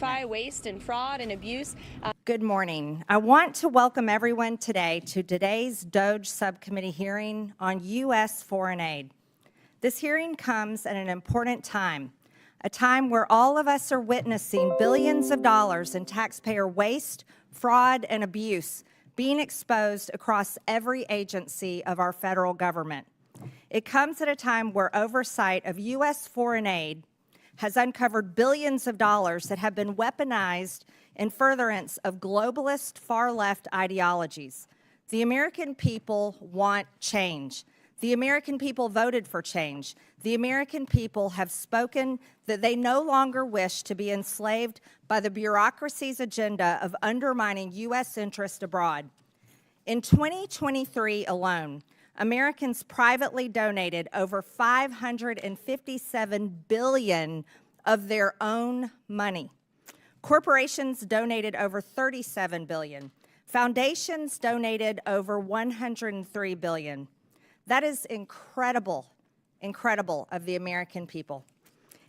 Waste and fraud and abuse. Good morning. I want to welcome everyone today to today's DOGE subcommittee hearing on U.S. foreign aid. This hearing comes at an important time, a time where all of us are witnessing billions of dollars in taxpayer waste, fraud, and abuse being exposed across every agency of our federal government. It comes at a time where oversight of U.S. foreign aid has uncovered billions of dollars that have been weaponized in furtherance of globalist far-left ideologies. The American people want change. The American people voted for change. The American people have spoken that they no longer wish to be enslaved by the bureaucracy's agenda of undermining U.S. interest abroad. In 2023 alone, Americans privately donated over $557 billion of their own money. Corporations donated over $37 billion. Foundations donated over $103 billion. That is incredible of the American people.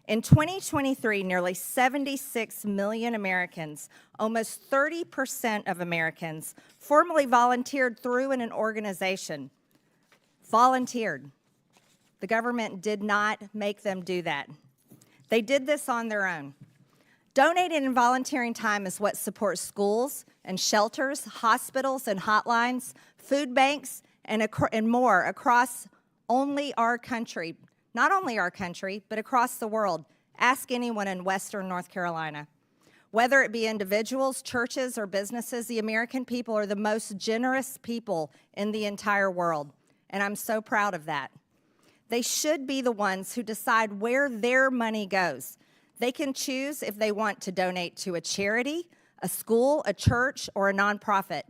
In 2023, nearly 76 million Americans, almost 30% of Americans, formally volunteered through an organization. Volunteered. The government did not make them do that. They did this on their own. Donating and volunteering time is what supports schools and shelters, hospitals and hotlines, food banks, and more across only our country. Not only our country, but across the world. Ask anyone in Western North Carolina. Whether it be individuals, churches, or businesses, the American people are the most generous people in the entire world. And I'm so proud of that. They should be the ones who decide where their money goes. They can choose if they want to donate to a charity, a school, a church, or a nonprofit.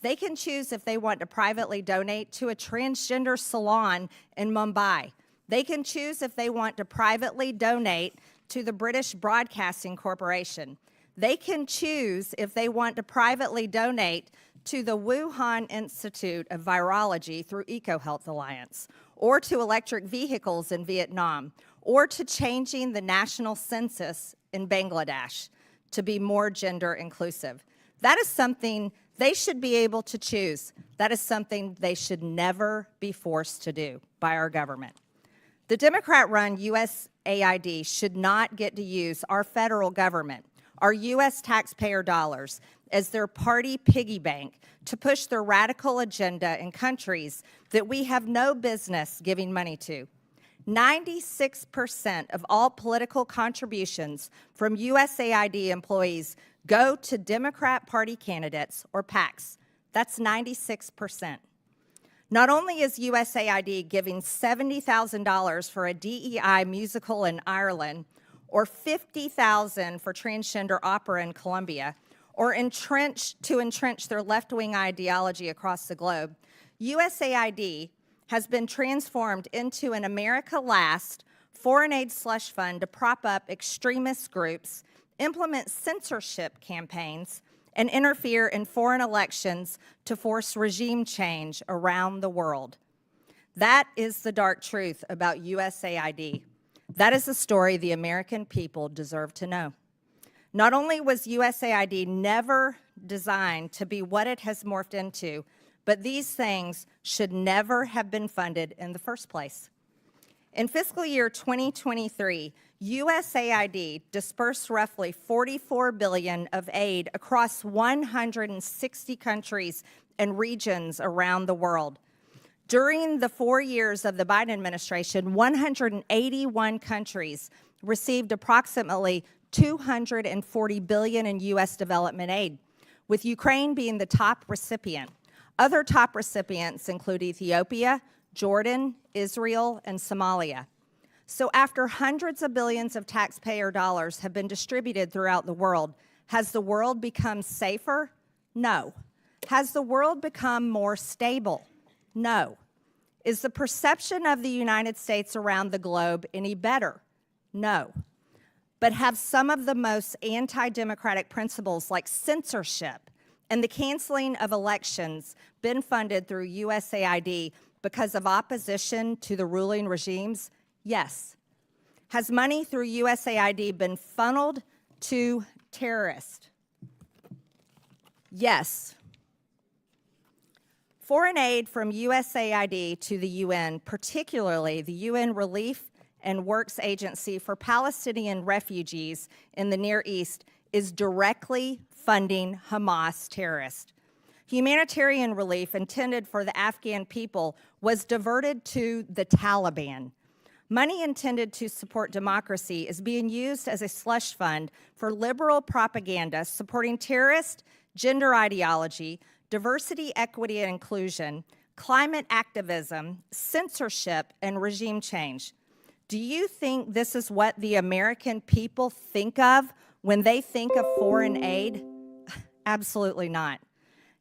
They can choose if they want to privately donate to a transgender salon in Mumbai. They can choose if they want to privately donate to the British Broadcasting Corporation. They can choose if they want to privately donate to the Wuhan Institute of Virology through EcoHealth Alliance, or to electric vehicles in Vietnam, or to changing the national census in Bangladesh to be more gender inclusive. That is something they should be able to choose. That is something they should never be forced to do by our government. The Democrat-run U.S.A.I.D. should not get to use our federal government, our U.S. taxpayer dollars, as their party piggy bank to push their radical agenda in countries that we have no business giving money to. 96% of all political contributions from U.S.A.I.D. employees go to Democrat Party candidates or PACs. That's 96%. Not only is U.S.A.I.D. giving $70,000 for a DEI musical in Ireland, or $50,000 for transgender opera in Colombia, or to entrench their left-wing ideology across the globe, U.S.A.I.D. has been transformed into an America Last foreign aid slush fund to prop up extremist groups, implement censorship campaigns, and interfere in foreign elections to force regime change around the world. That is the dark truth about U.S.A.I.D. That is the story the American people deserve to know. Not only was U.S.A.I.D. never designed to be what it has morphed into, but these things should never have been funded in the first place. In fiscal year 2023, U.S.A.I.D. dispersed roughly $44 billion of aid across 160 countries and regions around the world. During the 4 years of the Biden administration, 181 countries received approximately $240 billion in U.S. development aid, with Ukraine being the top recipient. Other top recipients include Ethiopia, Jordan, Israel, and Somalia. So after hundreds of billions of taxpayer dollars have been distributed throughout the world, has the world become safer? No. Has the world become more stable? No. Is the perception of the United States around the globe any better? No. But have some of the most anti-democratic principles like censorship and the canceling of elections been funded through U.S.A.I.D. because of opposition to the ruling regimes? Yes. Has money through U.S.A.I.D. been funneled to terrorist. Yes. Foreign aid from U.S.A.I.D. to the UN, particularly the UN Relief and Works Agency for Palestinian refugees in the Near East, is directly funding Hamas terrorists. Humanitarian relief intended for the Afghan people was diverted to the Taliban. Money intended to support democracy is being used as a slush fund for liberal propaganda supporting terrorist, gender ideology, diversity, equity, and inclusion, climate activism, censorship, and regime change. Do you think this is what the American people think of when they think of foreign aid? Absolutely not.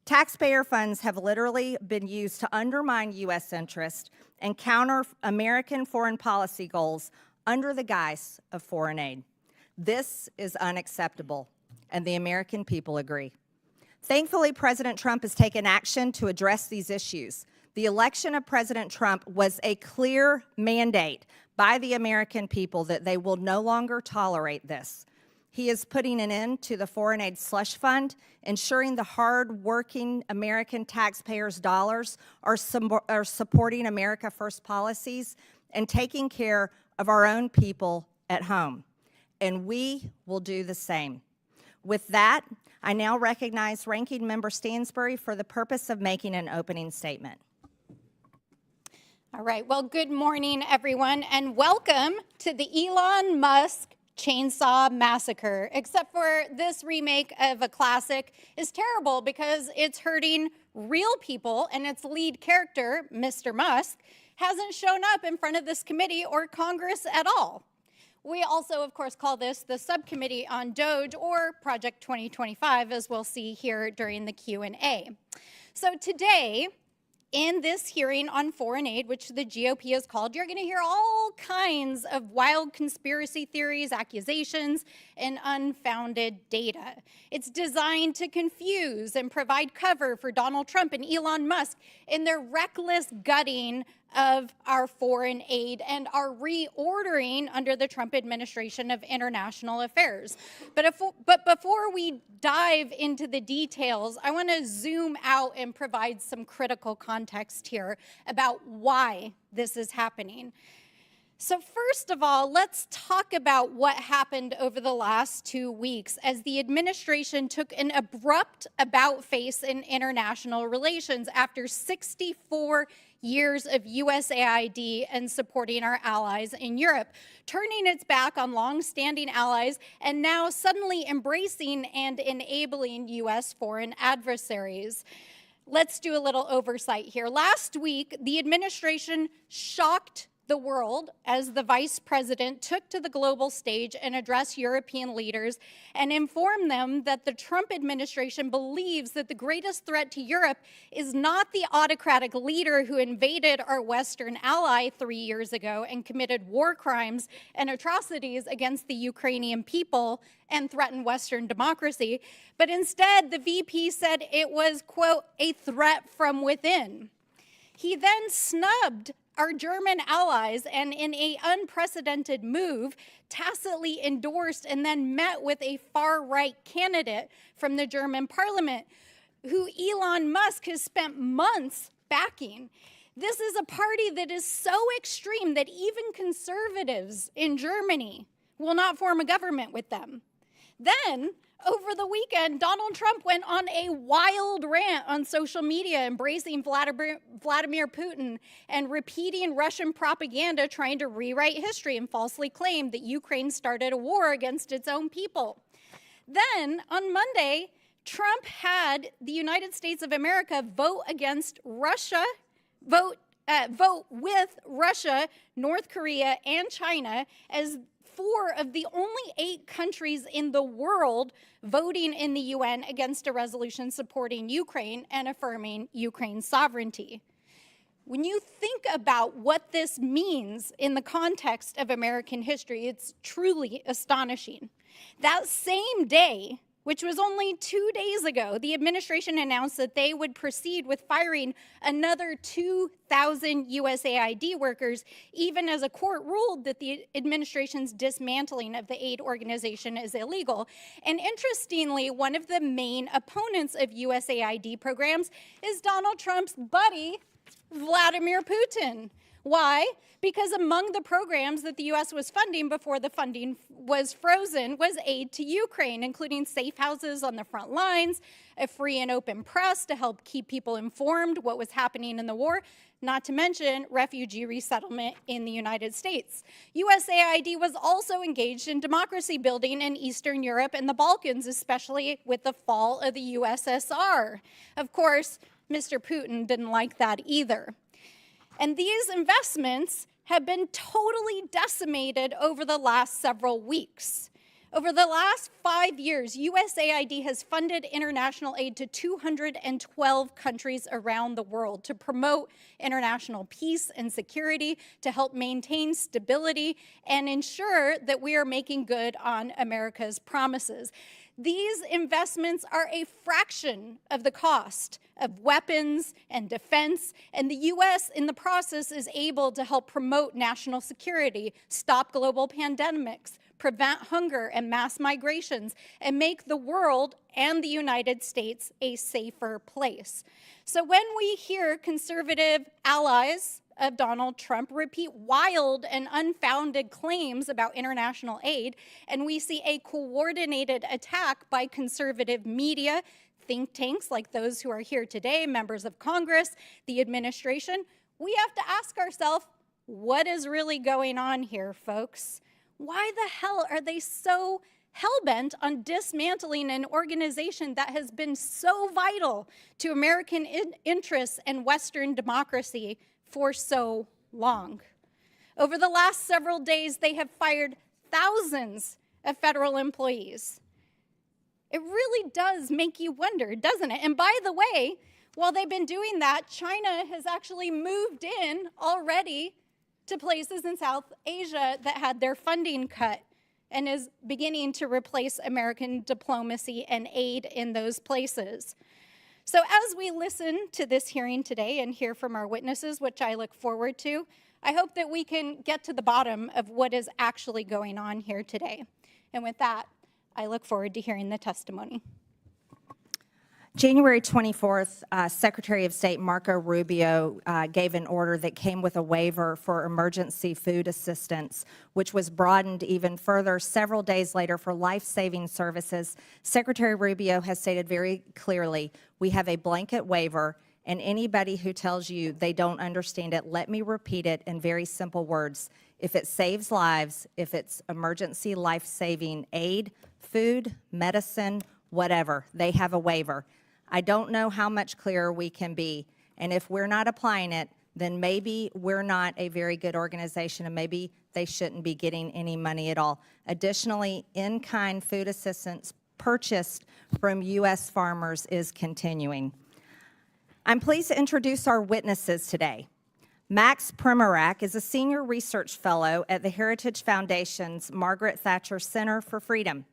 Taxpayer funds have literally been used to undermine U.S. interest and counter American foreign policy goals under the guise of foreign aid. This is unacceptable, and the American people agree. Thankfully, President Trump has taken action to address these issues. The election of President Trump was a clear mandate by the American people that they will no longer tolerate this. He is putting an end to the foreign aid slush fund, ensuring the hard-working American taxpayers' dollars are supporting America First policies and taking care of our own people at home. And we will do the same. With that, I now recognize Ranking Member Stansbury for the purpose of making an opening statement. All right, well, good morning, everyone, and welcome to the Elon Musk Chainsaw Massacre, except for this remake of a classic is terrible because it's hurting real people, and its lead character, Mr. Musk, hasn't shown up in front of this committee or Congress at all. We also, of course, call this the Subcommittee on DOGE, or Project 2025, as we'll see here during the Q&A. So today, in this hearing on foreign aid, which the GOP has called, you're going to hear all kinds of wild conspiracy theories, accusations, and unfounded data. It's designed to confuse and provide cover for Donald Trump and Elon Musk in their reckless gutting of our foreign aid and our reordering under the Trump administration of international affairs. But before we dive into the details, I want to zoom out and provide some critical context here about why this is happening. So first of all, let's talk about what happened over the last 2 weeks as the administration took an abrupt about-face in international relations after 64 years of U.S.A.I.D. and supporting our allies in Europe, turning its back on long-standing allies and now suddenly embracing and enabling U.S. foreign adversaries. Let's do a little oversight here. Last week, the administration shocked the world as the vice president took to the global stage and addressed European leaders and informed them that the Trump administration believes that the greatest threat to Europe is not the autocratic leader who invaded our Western ally 3 years ago and committed war crimes and atrocities against the Ukrainian people and threatened Western democracy, but instead the VP said it was, quote, a threat from within. He then snubbed our German allies and, in an unprecedented move, tacitly endorsed and then met with a far-right candidate from the German parliament who Elon Musk has spent months backing. This is a party that is so extreme that even conservatives in Germany will not form a government with them. Then, over the weekend, Donald Trump went on a wild rant on social media, embracing Vladimir Putin and repeating Russian propaganda, trying to rewrite history and falsely claim that Ukraine started a war against its own people. Then, on Monday, Trump had the United States of America vote with Russia, North Korea, and China as 4 of the only 8 countries in the world voting in the UN against a resolution supporting Ukraine and affirming Ukraine's sovereignty. When you think about what this means in the context of American history, it's truly astonishing. That same day, which was only 2 days ago, the administration announced that they would proceed with firing another 2,000 U.S.A.I.D workers, even as a court ruled that the administration's dismantling of the aid organization is illegal. And interestingly, one of the main opponents of U.S.A.I.D programs is Donald Trump's buddy, Vladimir Putin. Why? Because among the programs that the U.S. was funding before the funding was frozen was aid to Ukraine, including safe houses on the front lines, a free and open press to help keep people informed what was happening in the war, not to mention refugee resettlement in the United States. U.S.A.I.D was also engaged in democracy building in Eastern Europe and the Balkans, especially with the fall of the U.S.S.R. Of course, Mr. Putin didn't like that either. And these investments have been totally decimated over the last several weeks. Over the last 5 years, U.S.A.I.D has funded international aid to 212 countries around the world to promote international peace and security, to help maintain stability, and ensure that we are making good on America's promises. These investments are a fraction of the cost of weapons and defense, and the U.S. in the process is able to help promote national security, stop global pandemics, prevent hunger and mass migrations, and make the world and the United States a safer place. So when we hear conservative allies of Donald Trump repeat wild and unfounded claims about international aid, and we see a coordinated attack by conservative media, think tanks like those who are here today, members of Congress, the administration, we have to ask ourselves, what is really going on here, folks? Why the hell are they so hell-bent on dismantling an organization that has been so vital to American interests and Western democracy for so long? Over the last several days, they have fired thousands of federal employees. It really does make you wonder, doesn't it? And by the way, while they've been doing that, China has actually moved in already to places in South Asia that had their funding cut and is beginning to replace American diplomacy and aid in those places. So as we listen to this hearing today and hear from our witnesses, which I look forward to, I hope that we can get to the bottom of what is actually going on here today. And with that, I look forward to hearing the testimony. January 24th, Secretary of State Marco Rubio gave an order that came with a waiver for emergency food assistance, which was broadened even further several days later for life-saving services. Secretary Rubio has stated very clearly, we have a blanket waiver, and anybody who tells you they don't understand it, let me repeat it in very simple words. If it saves lives, if it's emergency life-saving aid, food, medicine, whatever, they have a waiver. I don't know how much clearer we can be, and if we're not applying it, then maybe we're not a very good organization, and maybe they shouldn't be getting any money at all. Additionally, in-kind food assistance purchased from U.S. farmers is continuing. I'm pleased to introduce our witnesses today. Max Primorak is a senior research fellow at the Heritage Foundation's Margaret Thatcher Center for Freedom.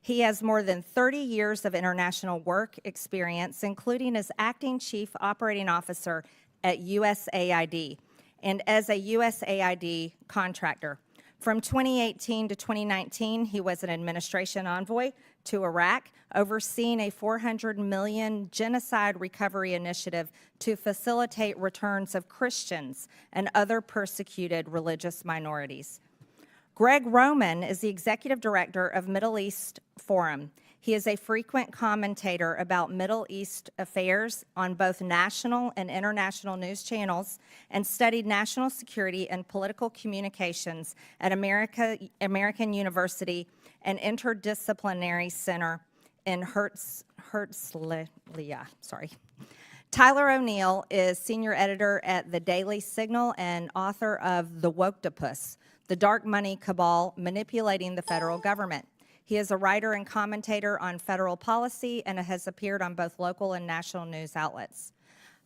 He has more than 30 years of international work experience, including as acting chief operating officer at U.S.A.I.D. and as a U.S.A.I.D. contractor. From 2018 to 2019, he was an administration envoy to Iraq, overseeing a $400 million genocide recovery initiative to facilitate returns of Christians and other persecuted religious minorities. Greg Roman is the executive director of Middle East Forum. He is a frequent commentator about Middle East affairs on both national and international news channels and studied national security and political communications at American University and Interdisciplinary Center in Herzliya. Tyler O'Neill is senior editor at The Daily Signal and author of The Wokedopus, The Dark Money Cabal Manipulating the Federal Government. He is a writer and commentator on federal policy and has appeared on both local and national news outlets.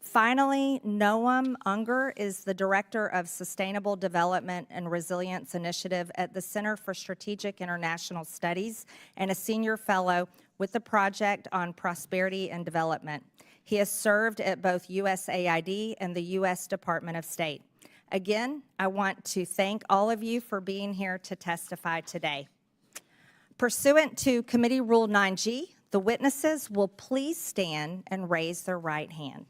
Finally, Noam Unger is the Director of Sustainable Development and Resilience Initiative at the Center for Strategic International Studies and a Senior Fellow with the Project on Prosperity and Development. He has served at both U.S.A.I.D. and the U.S. Department of State. Again, I want to thank all of you for being here to testify today. Pursuant to Committee Rule 9G, the witnesses will please stand and raise their right hand.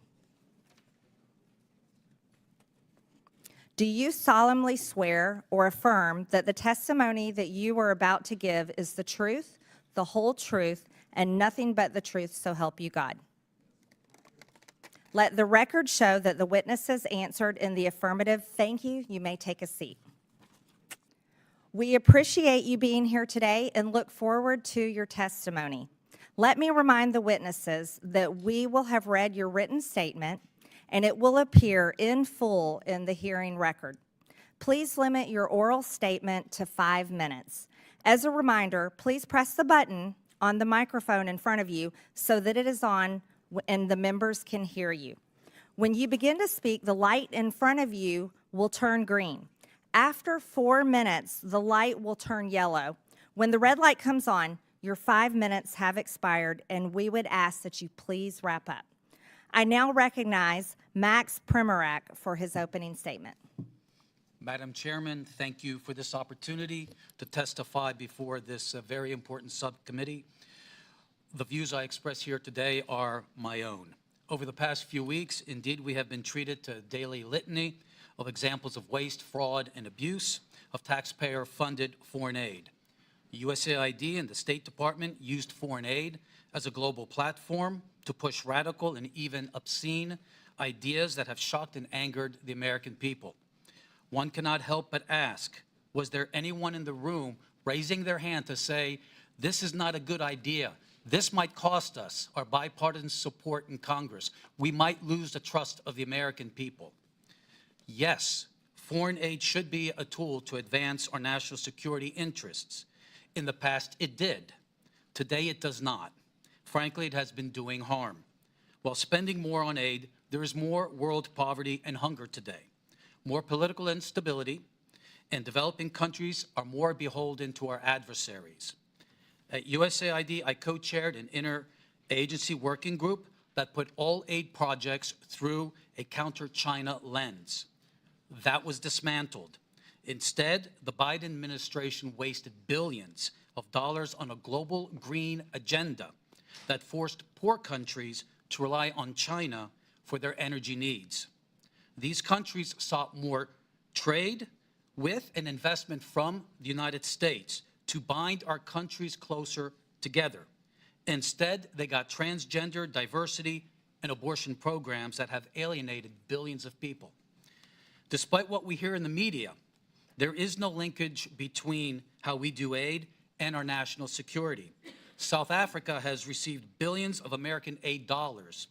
Do you solemnly swear or affirm that the testimony that you are about to give is the truth, the whole truth, and nothing but the truth, so help you God? Let the record show that the witnesses answered in the affirmative. Thank you. You may take a seat. We appreciate you being here today and look forward to your testimony. Let me remind the witnesses that we will have read your written statement and it will appear in full in the hearing record. Please limit your oral statement to 5 minutes. As a reminder, please press the button on the microphone in front of you so that it is on and the members can hear you. When you begin to speak, the light in front of you will turn green. After 4 minutes, the light will turn yellow. When the red light comes on, your 5 minutes have expired, and we would ask that you please wrap up. I now recognize Max Primorak for his opening statement. Madam Chairman, thank you for this opportunity to testify before this very important subcommittee. The views I express here today are my own. Over the past few weeks, indeed, we have been treated to a daily litany of examples of waste, fraud, and abuse of taxpayer-funded foreign aid. U.S.A.I.D. and the State Department used foreign aid as a global platform to push radical and even obscene ideas that have shocked and angered the American people. One cannot help but ask, was there anyone in the room raising their hand to say, this is not a good idea? This might cost us our bipartisan support in Congress. We might lose the trust of the American people. Yes, foreign aid should be a tool to advance our national security interests. In the past, it did. Today, it does not. Frankly, it has been doing harm. While spending more on aid, there is more world poverty and hunger today, more political instability, and developing countries are more beholden to our adversaries. At U.S.A.I.D., I co-chaired an interagency working group that put all aid projects through a counter-China lens. That was dismantled. Instead, the Biden administration wasted billions of dollars on a global green agenda that forced poor countries to rely on China for their energy needs. These countries sought more trade with and investment from the United States to bind our countries closer together. Instead, they got transgender, diversity, and abortion programs that have alienated billions of people. Despite what we hear in the media, there is no linkage between how we do aid and our national security. South Africa has received billions of American aid dollars,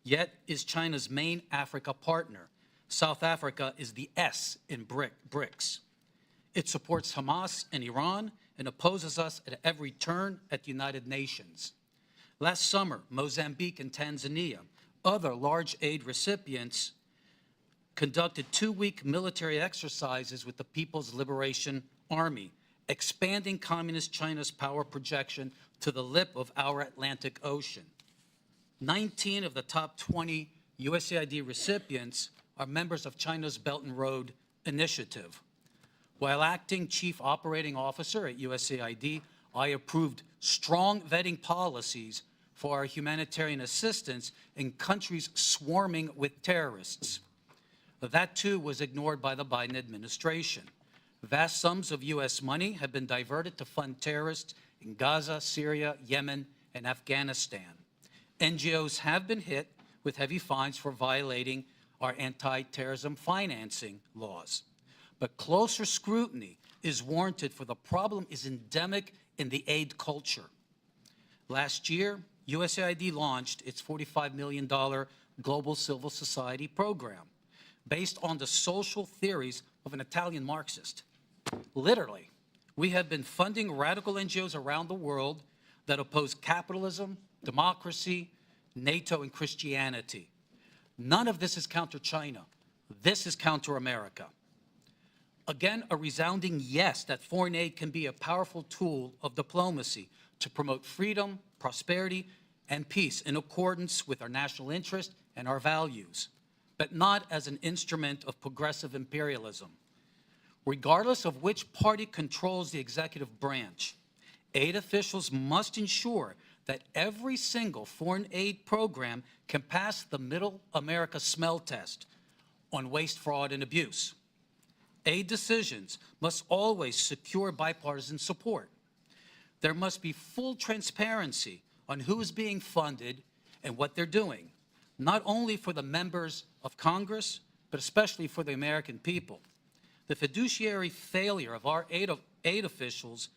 yet is China's main Africa partner. South Africa is the S in BRICS. It supports Hamas and Iran and opposes us at every turn at the United Nations. Last summer, Mozambique and Tanzania, other large aid recipients, conducted 2-week military exercises with the People's Liberation Army, expanding Communist China's power projection to the lip of our Atlantic Ocean. 19 of the top 20 U.S.A.I.D. recipients are members of China's Belt and Road Initiative. While acting Chief Operating Officer at U.S.A.I.D., I approved strong vetting policies for our humanitarian assistance in countries swarming with terrorists. That, too, was ignored by the Biden administration. Vast sums of U.S. money have been diverted to fund terrorists in Gaza, Syria, Yemen, and Afghanistan. NGOs have been hit with heavy fines for violating our anti-terrorism financing laws. But closer scrutiny is warranted, for the problem is endemic in the aid culture. Last year, U.S.A.I.D. launched its $45 million Global Civil Society program based on the social theories of an Italian Marxist. Literally, we have been funding radical NGOs around the world that oppose capitalism, democracy, NATO, and Christianity. None of this is counter-China. This is counter-America. Again, a resounding yes that foreign aid can be a powerful tool of diplomacy to promote freedom, prosperity, and peace in accordance with our national interest and our values, but not as an instrument of progressive imperialism. Regardless of which party controls the executive branch, aid officials must ensure that every single foreign aid program can pass the Middle America smell test on waste, fraud, and abuse. Aid decisions must always secure bipartisan support. There must be full transparency on who is being funded and what they're doing, not only for the members of Congress, but especially for the American people. The fiduciary failure of our aid officials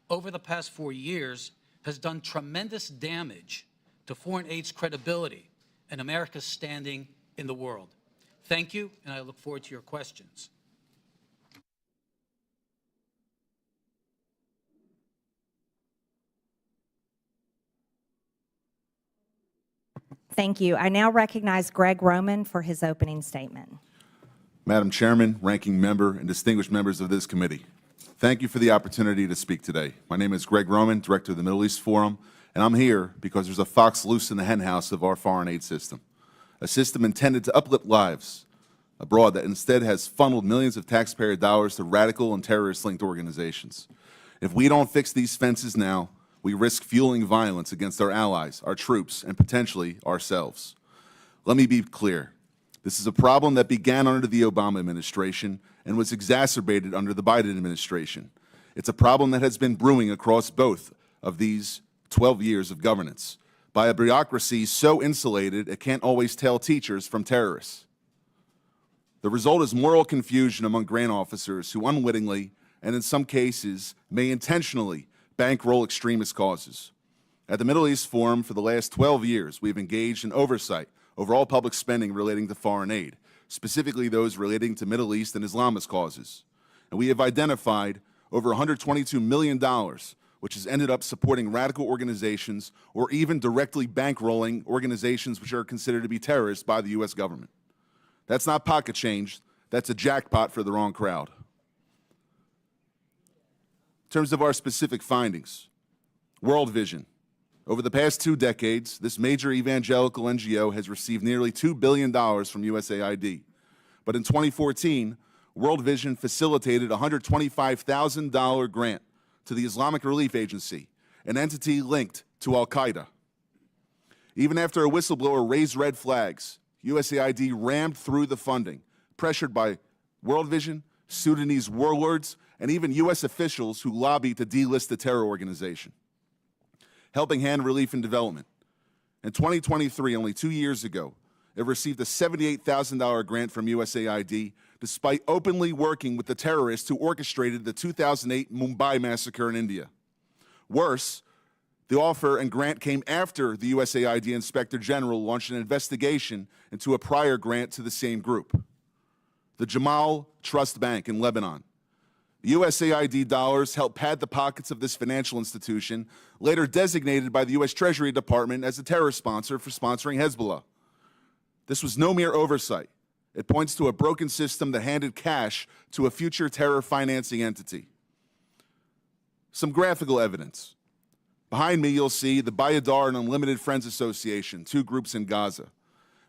over the past 4 years has done tremendous damage to foreign aid's credibility and America's standing in the world. Thank you, and I look forward to your questions. Thank you. I now recognize Greg Roman for his opening statement. Madam Chairman, ranking member, and distinguished members of this committee, thank you for the opportunity to speak today. My name is Greg Roman, Director of the Middle East Forum, and I'm here because there's a fox loose in the henhouse of our foreign aid system, a system intended to uplift lives abroad that instead has funneled millions of taxpayer dollars to radical and terrorist-linked organizations. If we don't fix these fences now, we risk fueling violence against our allies, our troops, and potentially ourselves. Let me be clear. This is a problem that began under the Obama administration and was exacerbated under the Biden administration. It's a problem that has been brewing across both of these 12 years of governance by a bureaucracy so insulated it can't always tell teachers from terrorists. The result is moral confusion among grant officers who unwittingly, and in some cases, may intentionally bankroll extremist causes. At the Middle East Forum, for the last 12 years, we've engaged in oversight over all public spending relating to foreign aid, specifically those relating to Middle East and Islamist causes. And we have identified over $122 million, which has ended up supporting radical organizations or even directly bankrolling organizations which are considered to be terrorists by the U.S. government. That's not pocket change. That's a jackpot for the wrong crowd. In terms of our specific findings, World Vision. Over the past 2 decades, this major evangelical NGO has received nearly $2 billion from U.S.A.I.D. But in 2014, World Vision facilitated a $125,000 grant to the Islamic Relief Agency, an entity linked to al-Qaeda. Even after a whistleblower raised red flags, U.S.A.I.D. rammed through the funding, pressured by World Vision, Sudanese warlords, and even U.S. officials who lobbied to delist the terror organization. Helping Hand Relief and Development. In 2023, only 2 years ago, it received a $78,000 grant from U.S.A.I.D. despite openly working with the terrorists who orchestrated the 2008 Mumbai massacre in India. Worse, the offer and grant came after the U.S.A.I.D. Inspector General launched an investigation into a prior grant to the same group. The Jamal Trust Bank in Lebanon. U.S.A.I.D. dollars helped pad the pockets of this financial institution, later designated by the U.S. Treasury Department as a terror sponsor for sponsoring Hezbollah. This was no mere oversight. It points to a broken system that handed cash to a future terror financing entity. Some graphical evidence. Behind me, you'll see the Bayadar and Unlimited Friends Association, 2 groups in Gaza.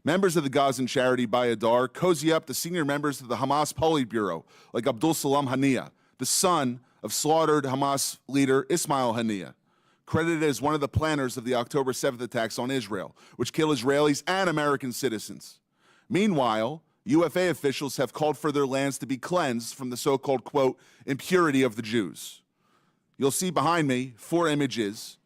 Members of the Gazan charity Bayadar cozy up to senior members of the Hamas Politburo, like Abdul Salam Haniyeh, the son of slaughtered Hamas leader Ismail Haniyeh, credited as one of the planners of the October 7th attacks on Israel, which killed Israelis and American citizens. Meanwhile, UFA officials have called for their lands to be cleansed from the so-called, quote, impurity of the Jews. You'll see behind me 4 images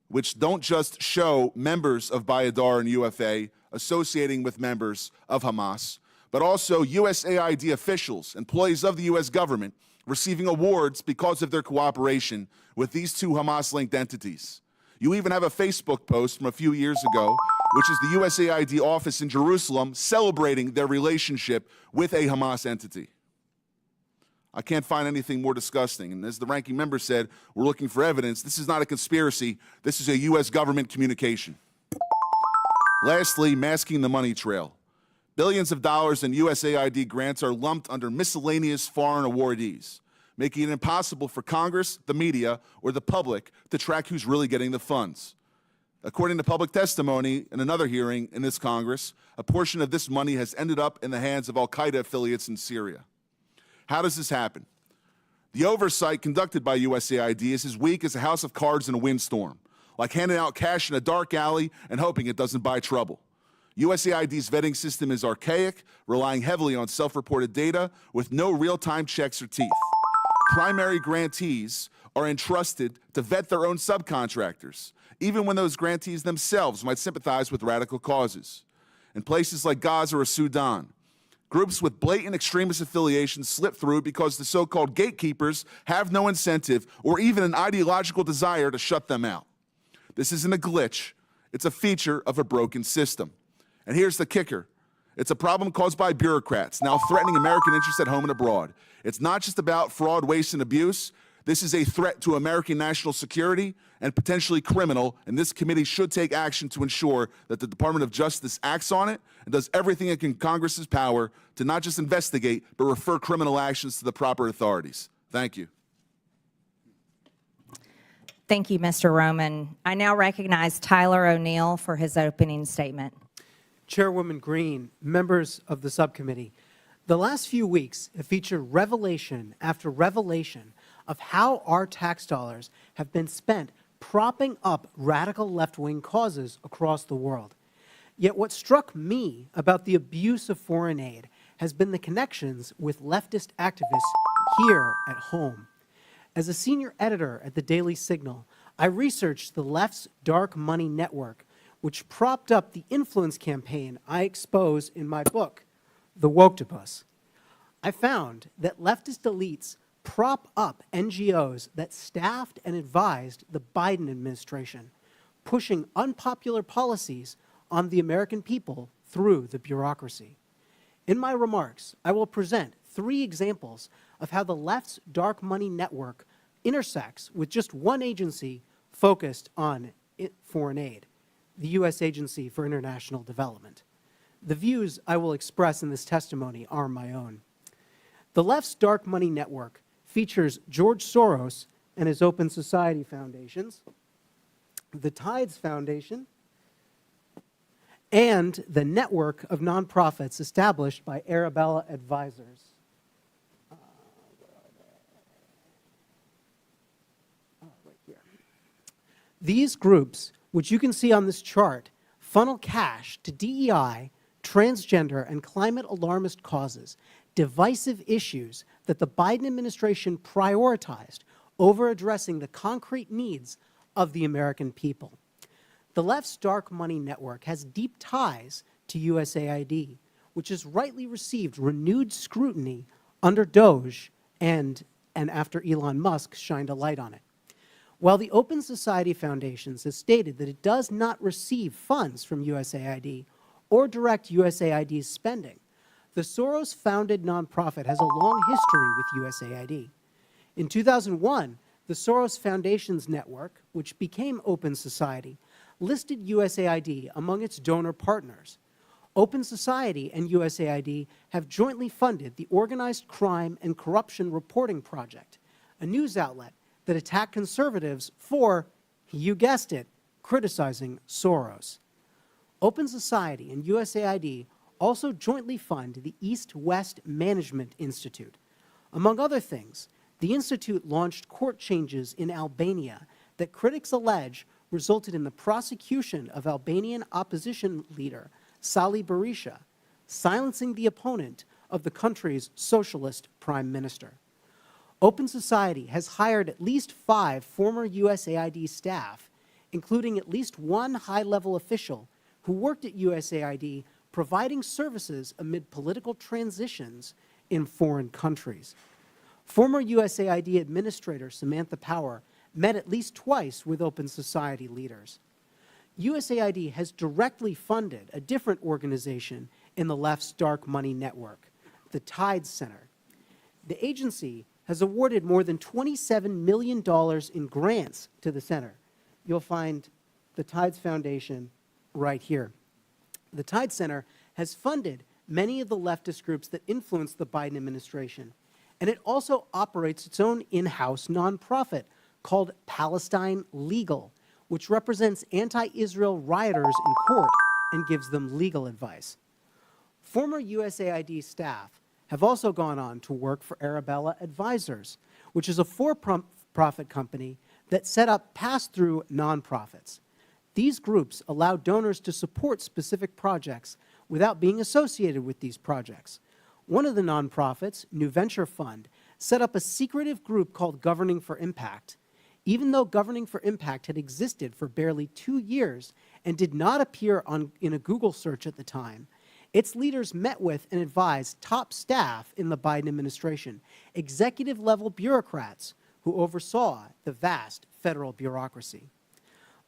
which don't just show members of Bayadar and UFA associating with members of Hamas, but also U.S.A.I.D. officials, employees of the U.S. government, receiving awards because of their cooperation with these 2 Hamas-linked entities. You even have a Facebook post from a few years ago, which is the U.S.A.I.D. office in Jerusalem celebrating their relationship with a Hamas entity. I can't find anything more disgusting. And as the ranking member said, we're looking for evidence. This is not a conspiracy. This is a U.S. government communication. Lastly, masking the money trail. Billions of dollars in USAID grants are lumped under miscellaneous foreign awardees, making it impossible for Congress, the media, or the public to track who's really getting the funds. According to public testimony in another hearing in this Congress, a portion of this money has ended up in the hands of al-Qaeda affiliates in Syria. How does this happen? The oversight conducted by USAID is as weak as a house of cards in a windstorm, like handing out cash in a dark alley and hoping it doesn't buy trouble. USAID's vetting system is archaic, relying heavily on self-reported data with no real-time checks or teeth. Primary grantees are entrusted to vet their own subcontractors, even when those grantees themselves might sympathize with radical causes. In places like Gaza or Sudan, groups with blatant extremist affiliations slip through because the so-called gatekeepers have no incentive or even an ideological desire to shut them out. This isn't a glitch. It's a feature of a broken system. And here's the kicker. It's a problem caused by bureaucrats, now threatening American interests at home and abroad. It's not just about fraud, waste, and abuse. This is a threat to American national security and potentially criminal, and this committee should take action to ensure that the Department of Justice acts on it and does everything in Congress's power to not just investigate, but refer criminal actions to the proper authorities. Thank you. Thank you, Mr. Roman. I now recognize Tyler O'Neill for his opening statement. Chairwoman Green, members of the subcommittee, the last few weeks have featured revelation after revelation of how our tax dollars have been spent propping up radical left-wing causes across the world. Yet what struck me about the abuse of foreign aid has been the connections with leftist activists here at home. As a senior editor at the Daily Signal, I researched the left's dark money network, which propped up the influence campaign I expose in my book, The Woktopus. I found that leftist elites prop up NGOs that staffed and advised the Biden administration, pushing unpopular policies on the American people through the bureaucracy. In my remarks, I will present 3 examples of how the left's dark money network intersects with just one agency focused on foreign aid, the U.S. Agency for International Development. The views I will express in this testimony are my own. The left's dark money network features George Soros and his Open Society Foundations, the Tides Foundation, and the network of nonprofits established by Arabella Advisors. Right here. These groups, which you can see on this chart, funnel cash to DEI, transgender, and climate alarmist causes, divisive issues that the Biden administration prioritized over addressing the concrete needs of the American people. The left's dark money network has deep ties to USAID, which has rightly received renewed scrutiny under DOGE and after Elon Musk shined a light on it. While the Open Society Foundations has stated that it does not receive funds from USAID or direct USAID's spending, the Soros-founded nonprofit has a long history with USAID. In 2001, the Soros Foundations Network, which became Open Society, listed USAID among its donor partners. Open Society and USAID have jointly funded the Organized Crime and Corruption Reporting Project, a news outlet that attacked conservatives for, you guessed it, criticizing Soros. Open Society and USAID also jointly fund the East-West Management Institute. Among other things, the institute launched court changes in Albania that critics allege resulted in the prosecution of Albanian opposition leader Sali Berisha, silencing the opponent of the country's socialist prime minister. Open Society has hired at least 5 former USAID staff, including at least 1 high-level official who worked at USAID providing services amid political transitions in foreign countries. Former USAID Administrator Samantha Power met at least twice with Open Society leaders. USAID has directly funded a different organization in the left's dark money network, the Tides Center. The agency has awarded more than $27 million in grants to the center. You'll find the Tides Foundation right here. The Tide Center has funded many of the leftist groups that influence the Biden administration, and it also operates its own in-house nonprofit called Palestine Legal, which represents anti-Israel rioters in court and gives them legal advice. Former U.S.A.I.D. staff have also gone on to work for Arabella Advisors, which is a for-profit company that set up pass-through nonprofits. These groups allow donors to support specific projects without being associated with these projects. One of the nonprofits, New Venture Fund, set up a secretive group called Governing for Impact. Even though Governing for Impact had existed for barely 2 years and did not appear in a Google search at the time, its leaders met with and advised top staff in the Biden administration, executive-level bureaucrats who oversaw the vast federal bureaucracy.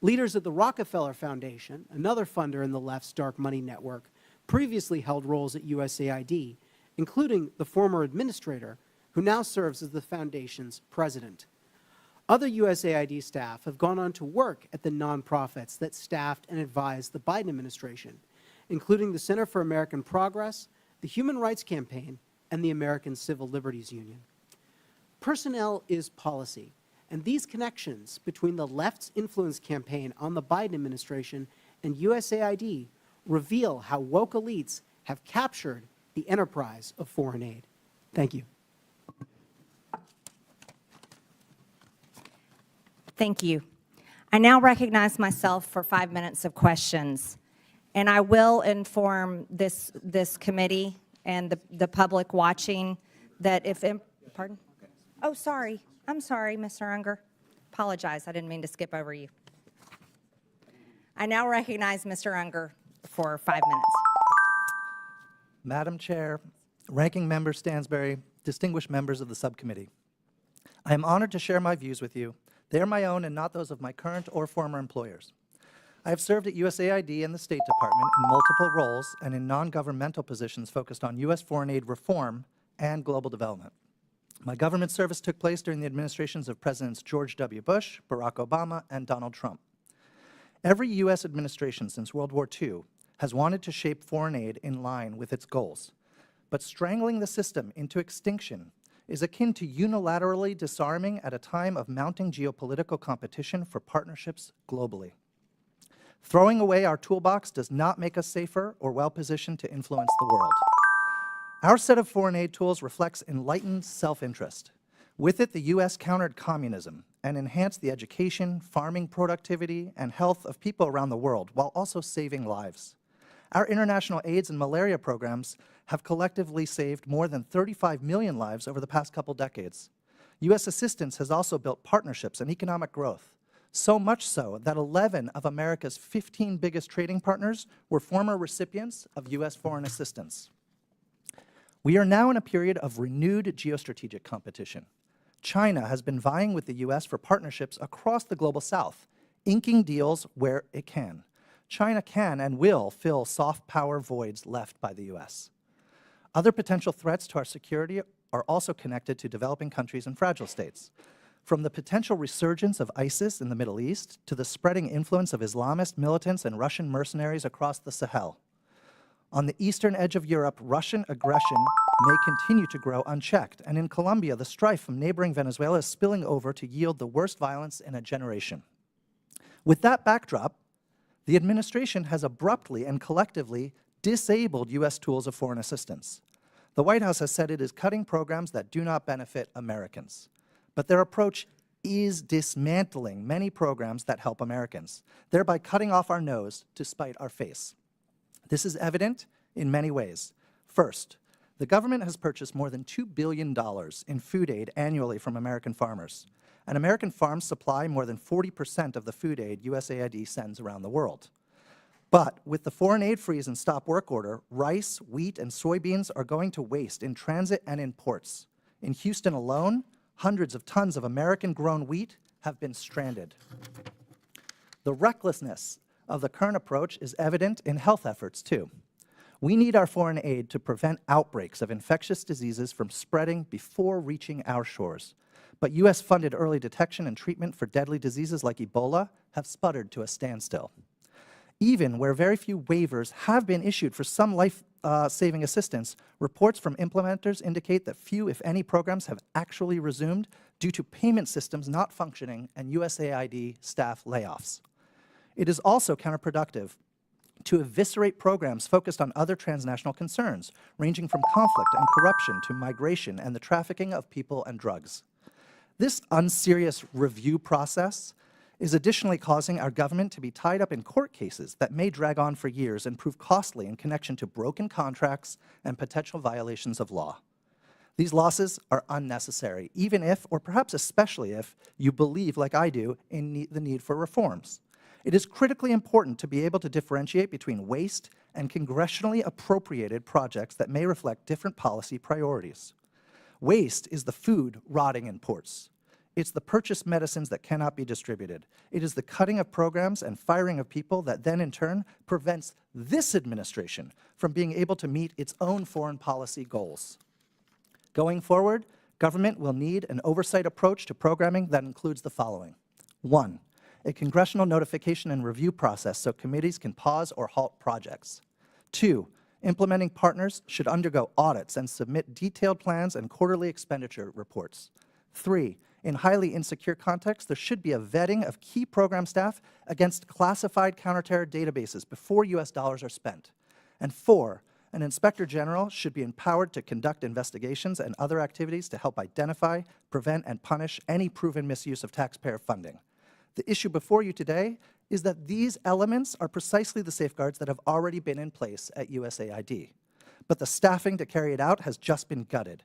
Leaders at the Rockefeller Foundation, another funder in the left's dark money network, previously held roles at U.S.A.I.D., including the former administrator, who now serves as the foundation's president. Other U.S.A.I.D. staff have gone on to work at the nonprofits that staffed and advised the Biden administration, including the Center for American Progress, the Human Rights Campaign, and the American Civil Liberties Union. Personnel is policy, and these connections between the left's influence campaign on the Biden administration and U.S.A.I.D. reveal how woke elites have captured the enterprise of foreign aid. Thank you. Thank you. I now recognize myself for 5 minutes of questions, and I will inform this committee and the public watching that if, pardon? Oh, sorry. I'm sorry, Mr. Unger. Apologize. I didn't mean to skip over you. I now recognize Mr. Unger for 5 minutes. Madam Chair, Ranking Member Stansberry, distinguished members of the subcommittee, I am honored to share my views with you. They are my own and not those of my current or former employers. I have served at U.S.A.I.D. and the State Department in multiple roles and in non-governmental positions focused on U.S. foreign aid reform and global development. My government service took place during the administrations of Presidents George W. Bush, Barack Obama, and Donald Trump. Every U.S. administration since World War II has wanted to shape foreign aid in line with its goals. But strangling the system into extinction is akin to unilaterally disarming at a time of mounting geopolitical competition for partnerships globally. Throwing away our toolbox does not make us safer or well-positioned to influence the world. Our set of foreign aid tools reflects enlightened self-interest. With it, the U.S. countered communism and enhanced the education, farming productivity, and health of people around the world while also saving lives. Our international AIDS and malaria programs have collectively saved more than 35 million lives over the past couple decades. U.S. assistance has also built partnerships and economic growth, so much so that 11 of America's 15 biggest trading partners were former recipients of U.S. foreign assistance. We are now in a period of renewed geostrategic competition. China has been vying with the U.S. for partnerships across the global south, inking deals where it can. China can and will fill soft power voids left by the U.S. Other potential threats to our security are also connected to developing countries and fragile states. From the potential resurgence of ISIS in the Middle East to the spreading influence of Islamist militants and Russian mercenaries across the Sahel. On the eastern edge of Europe, Russian aggression may continue to grow unchecked, and in Colombia, the strife from neighboring Venezuela is spilling over to yield the worst violence in a generation. With that backdrop, the administration has abruptly and collectively disabled U.S. tools of foreign assistance. The White House has said it is cutting programs that do not benefit Americans. But their approach is dismantling many programs that help Americans, thereby cutting off our nose to spite our face. This is evident in many ways. First, the government has purchased more than $2 billion in food aid annually from American farmers. And American farms supply more than 40% of the food aid U.S.A.I.D. sends around the world. But with the foreign aid freeze and stop work order, rice, wheat, and soybeans are going to waste in transit and in ports. In Houston alone, hundreds of tons of American-grown wheat have been stranded. The recklessness of the current approach is evident in health efforts, too. We need our foreign aid to prevent outbreaks of infectious diseases from spreading before reaching our shores. But U.S.-funded early detection and treatment for deadly diseases like Ebola have sputtered to a standstill. Even where very few waivers have been issued for some life-saving assistance, reports from implementers indicate that few, if any, programs have actually resumed due to payment systems not functioning and USAID staff layoffs. It is also counterproductive to eviscerate programs focused on other transnational concerns, ranging from conflict and corruption to migration and the trafficking of people and drugs. This unserious review process is additionally causing our government to be tied up in court cases that may drag on for years and prove costly in connection to broken contracts and potential violations of law. These losses are unnecessary, even if, or perhaps especially if, you believe, like I do, in the need for reforms. It is critically important to be able to differentiate between waste and congressionally appropriated projects that may reflect different policy priorities. Waste is the food rotting in ports. It's the purchased medicines that cannot be distributed. It is the cutting of programs and firing of people that then, in turn, prevents this administration from being able to meet its own foreign policy goals. Going forward, government will need an oversight approach to programming that includes the following. 1, a congressional notification and review process so committees can pause or halt projects. 2, implementing partners should undergo audits and submit detailed plans and quarterly expenditure reports. 3, in highly insecure contexts, there should be a vetting of key program staff against classified counterterror databases before U.S. dollars are spent. And 4, an inspector general should be empowered to conduct investigations and other activities to help identify, prevent, and punish any proven misuse of taxpayer funding. The issue before you today is that these elements are precisely the safeguards that have already been in place at USAID. But the staffing to carry it out has just been gutted.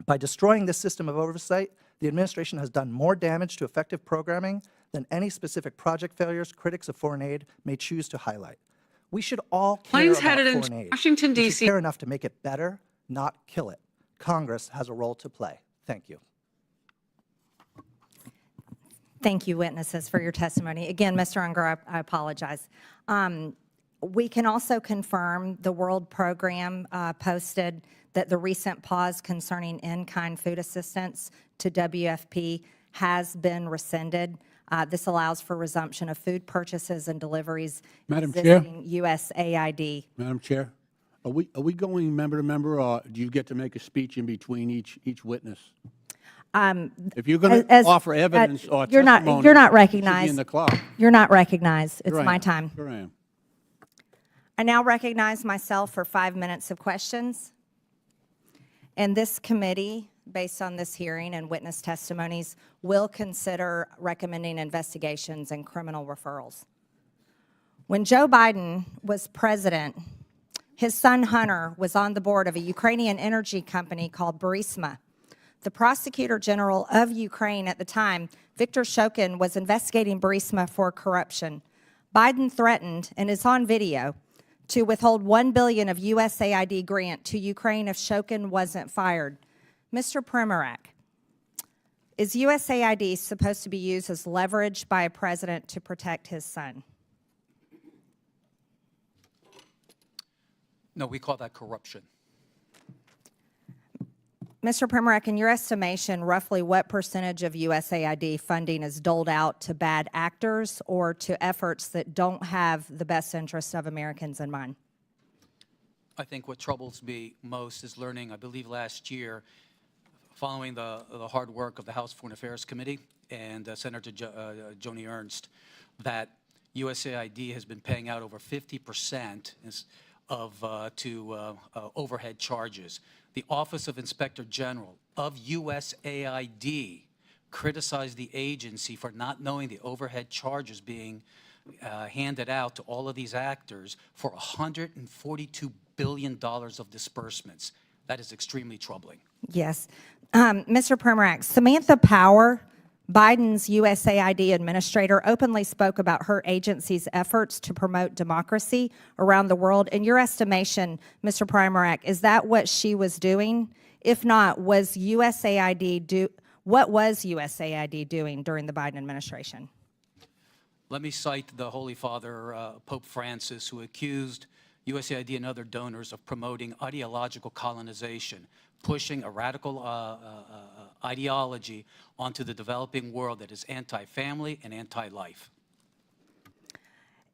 By destroying this system of oversight, the administration has done more damage to effective programming than any specific project failures critics of foreign aid may choose to highlight. We should all care Planes about headed foreign into aid. Washington, We should D.C. care enough to make it better, not kill it. Congress has a role to play. Thank you. Thank you, witnesses, for your testimony. Again, Mr. Unger, I apologize. We can also confirm the World Program posted that the recent pause concerning in-kind food assistance to WFP has been rescinded. This allows for resumption of food purchases and deliveries Madam Chair? visiting USAID. Madam Chair, are we going member to member, or do you get to make a speech in between each witness? If you're going to offer evidence or you're testimony, you're not you should recognized. be in the clock. You're not recognized. It's Sure I my am. time. Sure I am. I now recognize myself for 5 minutes of questions. And this committee, based on this hearing and witness testimonies, will consider recommending investigations and criminal referrals. When Joe Biden was president, his son Hunter was on the board of a Ukrainian energy company called Burisma. The prosecutor general of Ukraine at the time, Viktor Shokin, was investigating Burisma for corruption. Biden threatened, and it's on video, to withhold $1 billion of USAID grant to Ukraine if Shokin wasn't fired. Mr. Primorak, is USAID supposed to be used as leverage by a president to protect his son? No, we call that corruption. Mr. Primorak, in your estimation, roughly what percentage of USAID funding is doled out to bad actors or to efforts that don't have the best interests of Americans in mind? I think what troubles me most is learning, I believe last year, following the hard work of the House Foreign Affairs Committee and Senator Joni Ernst, that USAID has been paying out over 50% to overhead charges. The Office of Inspector General of USAID criticized the agency for not knowing the overhead charges being handed out to all of these actors for $142 billion of disbursements. That is extremely troubling. Yes. Mr. Primorak, Samantha Power, Biden's USAID administrator, openly spoke about her agency's efforts to promote democracy around the world. In your estimation, Mr. Primorak, is that what she was doing? If not, what was USAID doing during the Biden administration? Let me cite the Holy Father, Pope Francis, who accused USAID and other donors of promoting ideological colonization, pushing a radical ideology onto the developing world that is anti-family and anti-life.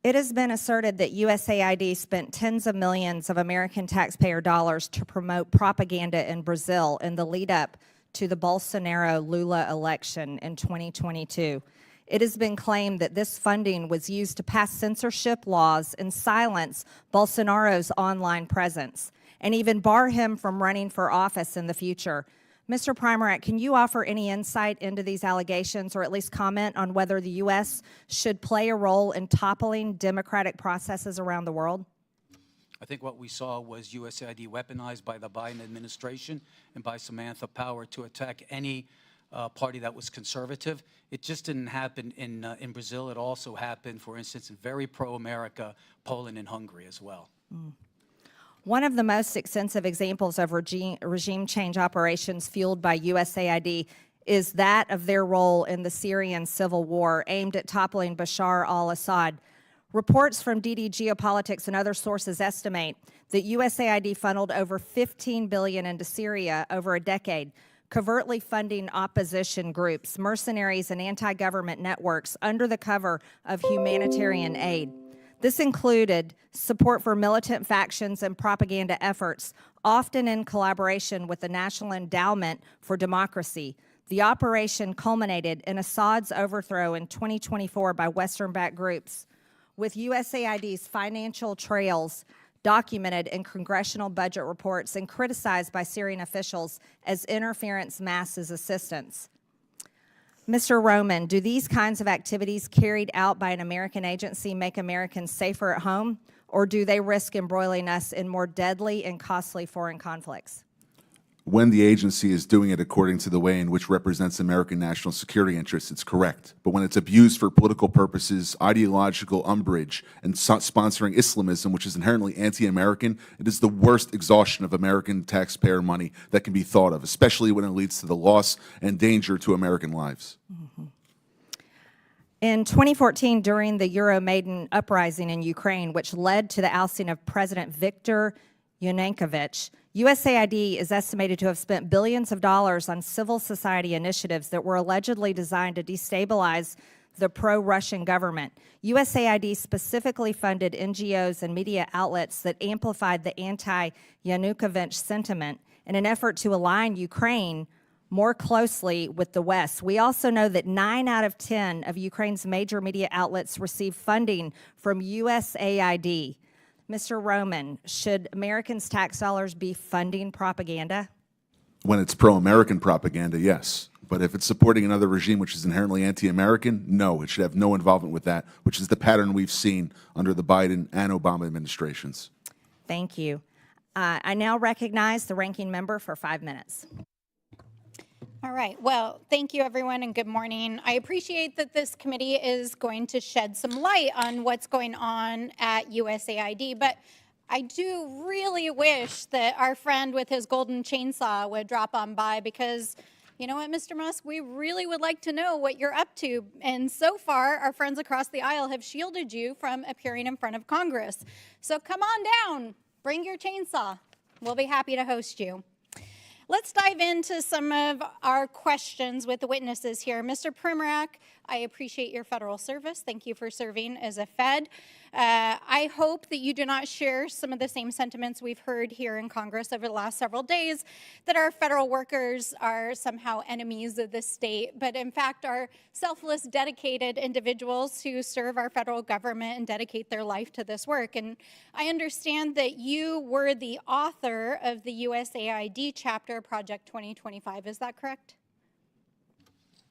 It has been asserted that USAID spent tens of millions of American taxpayer dollars to promote propaganda in Brazil in the lead up to the Bolsonaro-Lula election in 2022. It has been claimed that this funding was used to pass censorship laws and silence Bolsonaro's online presence, and even bar him from running for office in the future. Mr. Primorak, can you offer any insight into these allegations, or at least comment on whether the U.S. should play a role in toppling democratic processes around the world? I think what we saw was USAID weaponized by the Biden administration and by Samantha Power to attack any party that was conservative. It just didn't happen in Brazil. It also happened, for instance, in very pro-America, Poland and Hungary as well. One of the most extensive examples of regime change operations fueled by USAID is that of their role in the Syrian civil war aimed at toppling Bashar al-Assad. Reports from DD Geopolitics and other sources estimate that USAID funneled over $15 billion into Syria over a decade, covertly funding opposition groups, mercenaries, and anti-government networks under the cover of humanitarian aid. This included support for militant factions and propaganda efforts, often in collaboration with the National Endowment for Democracy. The operation culminated in Assad's overthrow in 2024 by Western-backed groups, with USAID's financial trails documented in congressional budget reports and criticized by Syrian officials as interference masked as assistance. Mr. Roman, do these kinds of activities carried out by an American agency make Americans safer at home, or do they risk embroiling us in more deadly and costly foreign conflicts? When the agency is doing it according to the way in which represents American national security interests, it's correct. But when it's abused for political purposes, ideological umbrage, and sponsoring Islamism, which is inherently anti-American, it is the worst exhaustion of American taxpayer money that can be thought of, especially when it leads to the loss and danger to American lives. Mm-hmm. In 2014, during the Euromaidan uprising in Ukraine, which led to the ousting of President Viktor Yanukovych, USAID is estimated to have spent billions of dollars on civil society initiatives that were allegedly designed to destabilize the pro-Russian government. USAID specifically funded NGOs and media outlets that amplified the anti-Yanukovych sentiment in an effort to align Ukraine more closely with the West. We also know that 9 out of 10 of Ukraine's major media outlets receive funding from USAID. Mr. Roman, should Americans' tax dollars be funding propaganda? When it's pro-American propaganda, yes. But if it's supporting another regime which is inherently anti-American, no, it should have no involvement with that, which is the pattern we've seen under the Biden and Obama administrations. Thank you. I now recognize the ranking member for 5 minutes. All right. Well, thank you, everyone, and good morning. I appreciate that this committee is going to shed some light on what's going on at USAID, but I do really wish that our friend with his golden chainsaw would drop on by, because you know what, Mr. Musk, we really would like to know what you're up to. And so far, our friends across the aisle have shielded you from appearing in front of Congress. So come on down, bring your chainsaw. We'll be happy to host you. Let's dive into some of our questions with the witnesses here. Mr. Primorak, I appreciate your federal service. Thank you for serving as a Fed. I hope that you do not share some of the same sentiments we've heard here in Congress over the last several days, that our federal workers are somehow enemies of the state, but in fact are selfless, dedicated individuals who serve our federal government and dedicate their life to this work. And I understand that you were the author of the USAID chapter, Project 2025. Is that correct?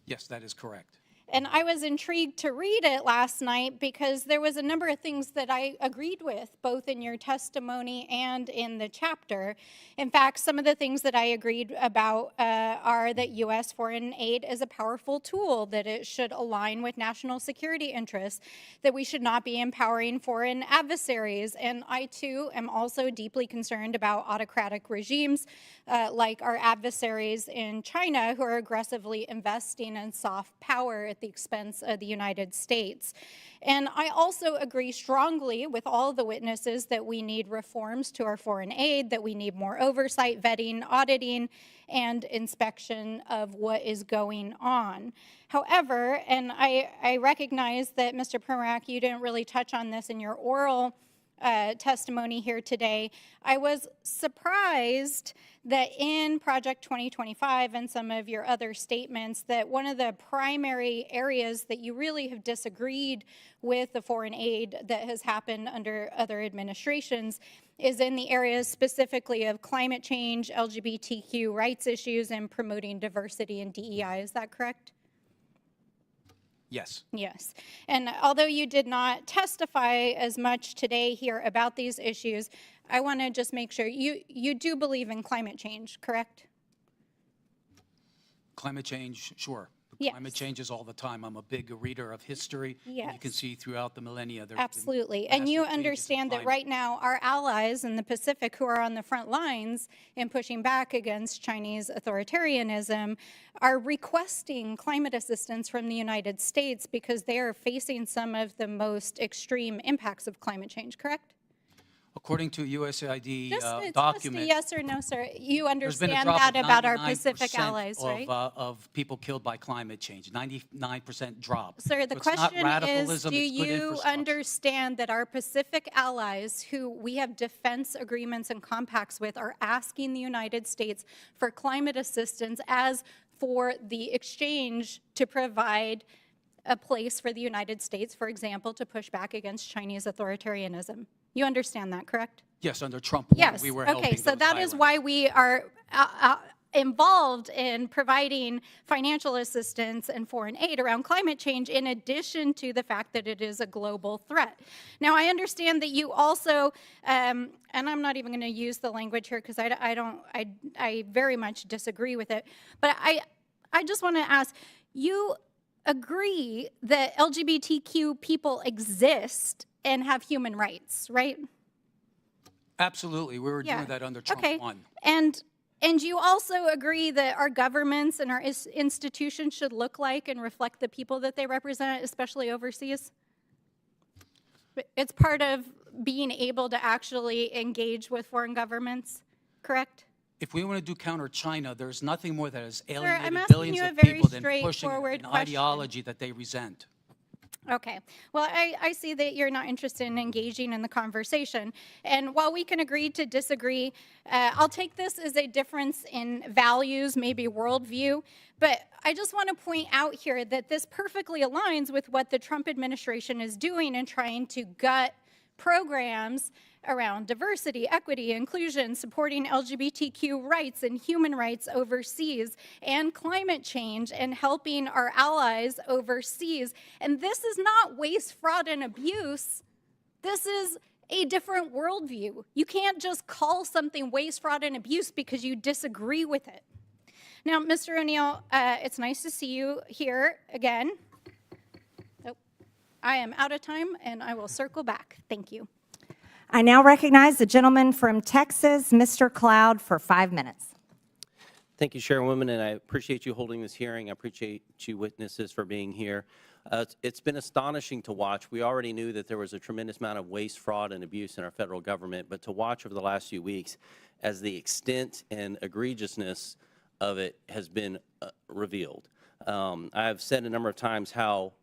Yes, that is correct. And I was intrigued to read it last night because there was a number of things that I agreed with, both in your testimony and in the chapter. In fact, some of the things that I agreed about are that U.S. foreign aid is a powerful tool, that it should align with national security interests, that we should not be empowering foreign adversaries. And I, too, am also deeply concerned about autocratic regimes like our adversaries in China, who are aggressively investing in soft power at at the expense of the United States. And I also agree strongly with all the witnesses that we need reforms to our foreign aid, that we need more oversight, vetting, auditing, and inspection of what is going on. However, and I recognize that, Mr. Pramack, you didn't really touch on this in your oral testimony here today. I was surprised that in Project 2025 and some of your other statements that one of the primary areas that you really have disagreed with the foreign aid that has happened under other administrations is in the areas specifically of climate change, LGBTQ rights issues, and promoting diversity and DEI. Is that correct? Yes. Yes. And although you did not testify as much today here about these issues, I want to just make sure you do believe in climate change, correct? Climate change, sure. Yes. Climate changes all the time. I'm a big reader of history. Yes. You can see throughout the millennia. Absolutely. And you understand that right now our allies in the Pacific who are on the front lines in pushing back against Chinese authoritarianism are requesting climate assistance from the United States because they are facing some of the most extreme impacts of climate change, correct? According to U.S.A.I.D. Just document, a yes or no, sir. You there's been a understand drop that of about our Pacific 99% allies, right? of people killed by climate change, 99% drop. Sir, the So it's not question is, radicalism, do it's good you infrastructure. understand that our Pacific allies, who we have defense agreements and compacts with, are asking the United States for climate assistance as for the exchange to provide a place for the United States, for example, to push back against Chinese authoritarianism? You understand that, correct? Yes, under Trump, Yes. we were Okay, helping so those that is islands. why we are involved in providing financial assistance and foreign aid around climate change, in addition to the fact that it is a global threat. Now, I understand that you also, and I'm not even going to use the language here because I very much disagree with it, but I just want to ask, you agree that LGBTQ people exist and have human rights, right? Absolutely, we were doing that under Trump 1. And you also agree that our governments and our institutions should look like and reflect the people that they represent, especially overseas? It's part of being able to actually engage with foreign governments, correct? If we want to do counter China, there's nothing more that has I'm alienated asking billions you a of very people than pushing straightforward an question. ideology that they resent. Okay. Well, I see that you're not interested in engaging in the conversation. And while we can agree to disagree, I'll take this as a difference in values, maybe worldview. But I just want to point out here that this perfectly aligns with what the Trump administration is doing in trying to gut programs around diversity, equity, inclusion, supporting LGBTQ rights and human rights overseas, and climate change, and helping our allies overseas. And this is not waste, fraud, and abuse. This is a different worldview. You can't just call something waste, fraud, and abuse because you disagree with it. Now, Mr. O'Neill, it's nice to see you here again. Oh, I am out of time, and I will circle back. Thank you. I now recognize the gentleman from Texas, Mr. Cloud, for 5 minutes. Thank you, Chairwoman, and I appreciate you holding this hearing. I appreciate you witnesses for being here. It's been astonishing to watch. We already knew that there was a tremendous amount of waste, fraud, and abuse in our federal government, but to watch over the last few weeks as the extent and egregiousness of it has been revealed. I've said a number of times how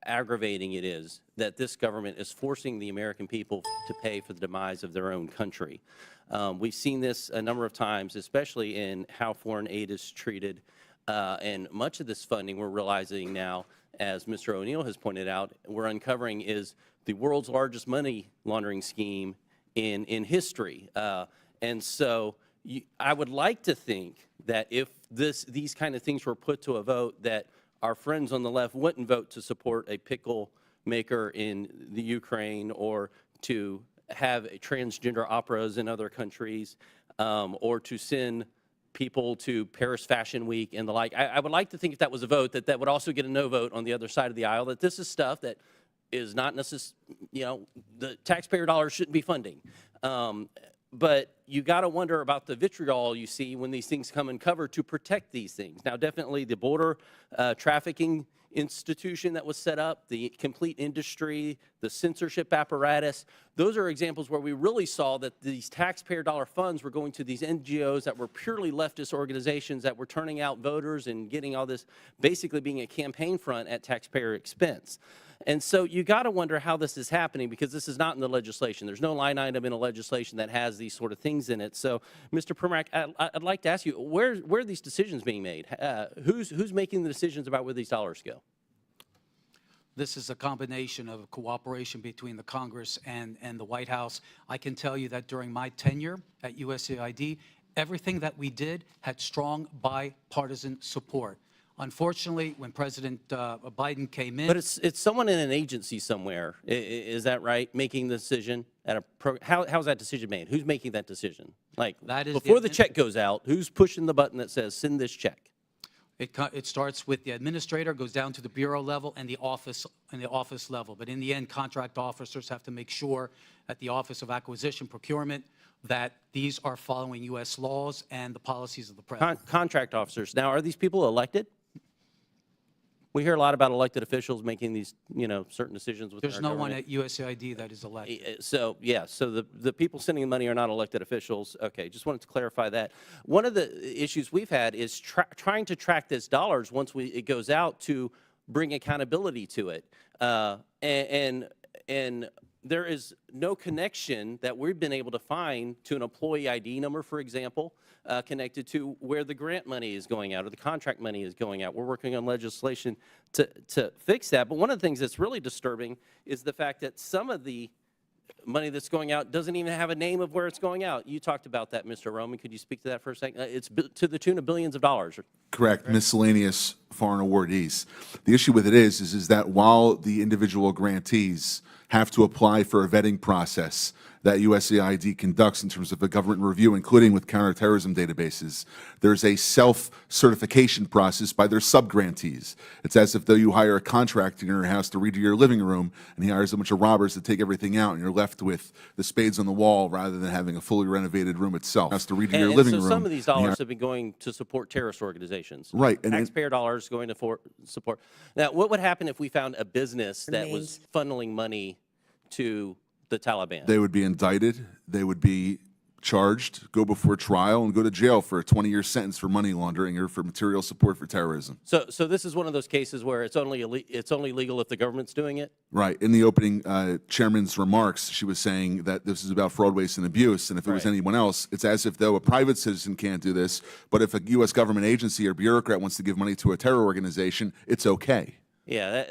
aggravating it is that this government is forcing the American people to pay for the demise of their own country. We've seen this a number of times, especially in how foreign aid is treated. And much of this funding, we're realizing now, as Mr. O'Neill has pointed out, we're uncovering is the world's largest money laundering scheme in history. And so I would like to think that if these kind of things were put to a vote, that our friends on the left wouldn't vote to support a pickle maker in the Ukraine, or to have transgender operas in other countries, or to send people to Paris Fashion Week and the like. I would like to think if that was a vote, that would also get a no vote on the other side of the aisle, that this is stuff that is not necessarily, the taxpayer dollars shouldn't be funding. but you got to wonder about the vitriol you see when these things come uncovered to protect these things. Now, definitely the border trafficking institution that was set up, the complete industry, the censorship apparatus, those are examples where we really saw that these taxpayer dollar funds were going to these NGOs that were purely leftist organizations that were turning out voters and getting all this, basically being a campaign front at taxpayer expense. And so you got to wonder how this is happening, because this is not in the legislation. There's no line item in a legislation that has these sort of things in it. So, Mr. Primack, I'd like to ask you, where are these decisions being made? Who's making the decisions about where these dollars go? This is a combination of cooperation between the Congress and the White House. I can tell you that during my tenure at U.S.A.I.D., everything that we did had strong bipartisan support. Unfortunately, when President Biden came in— But it's someone in an agency somewhere, is that right, making the decision at a how's that decision made? Who's making that decision? Like, that is before the check goes out, who's pushing the button that says send this check? It starts with the administrator, goes down to the bureau level and the office level. But in the end, contract officers have to make sure at the Office of Acquisition Procurement that these are following U.S. laws and the policies of the president. Contract officers. Now, are these people elected? We hear a lot about elected officials making these, certain decisions with There's no one at U.S.A.I.D. that is elected. So, yeah, so the people sending the money are not elected officials. Okay, just wanted to clarify that. One of the issues we've had is trying to track this dollars once it goes out to bring accountability to it. And there is no connection that we've been able to find to an employee ID number, for example, connected to where the grant money is going out or the contract money is going out. We're working on legislation to fix that. But one of the things that's really disturbing is the fact that some of the money that's going out doesn't even have a name of where it's going out. You talked about that, Mr. Roman. Could you speak to that for a second? It's to the tune of billions of dollars. Correct. Miscellaneous foreign awardees. The issue with it is that while the individual grantees have to apply for a vetting process that U.S.A.I.D. conducts in terms of a government review, including with counterterrorism databases, there's a self-certification process by their sub-grantees. It's as if though you hire a contractor in your house to redo your living room, and he hires a bunch of robbers to take everything out, and you're left with the spades on the wall rather than having a fully renovated room itself. Has to redo your living room. So some of these dollars have been going to support terrorist organizations. Right. And taxpayer dollars going to support. Now, what would happen if we found a business that was funneling money to the Taliban? They would be indicted, they would be charged, go before trial, and go to jail for a 20-year sentence for money laundering or for material support for terrorism. So this is one of those cases where it's only legal if the government's doing it? Right. In the opening chairman's remarks, she was saying that this is about fraud, waste, and abuse, and if it was anyone else, it's as if though a private citizen can't do this, but if a U.S. government agency or bureaucrat wants to give money to a terror organization, it's okay. Yeah,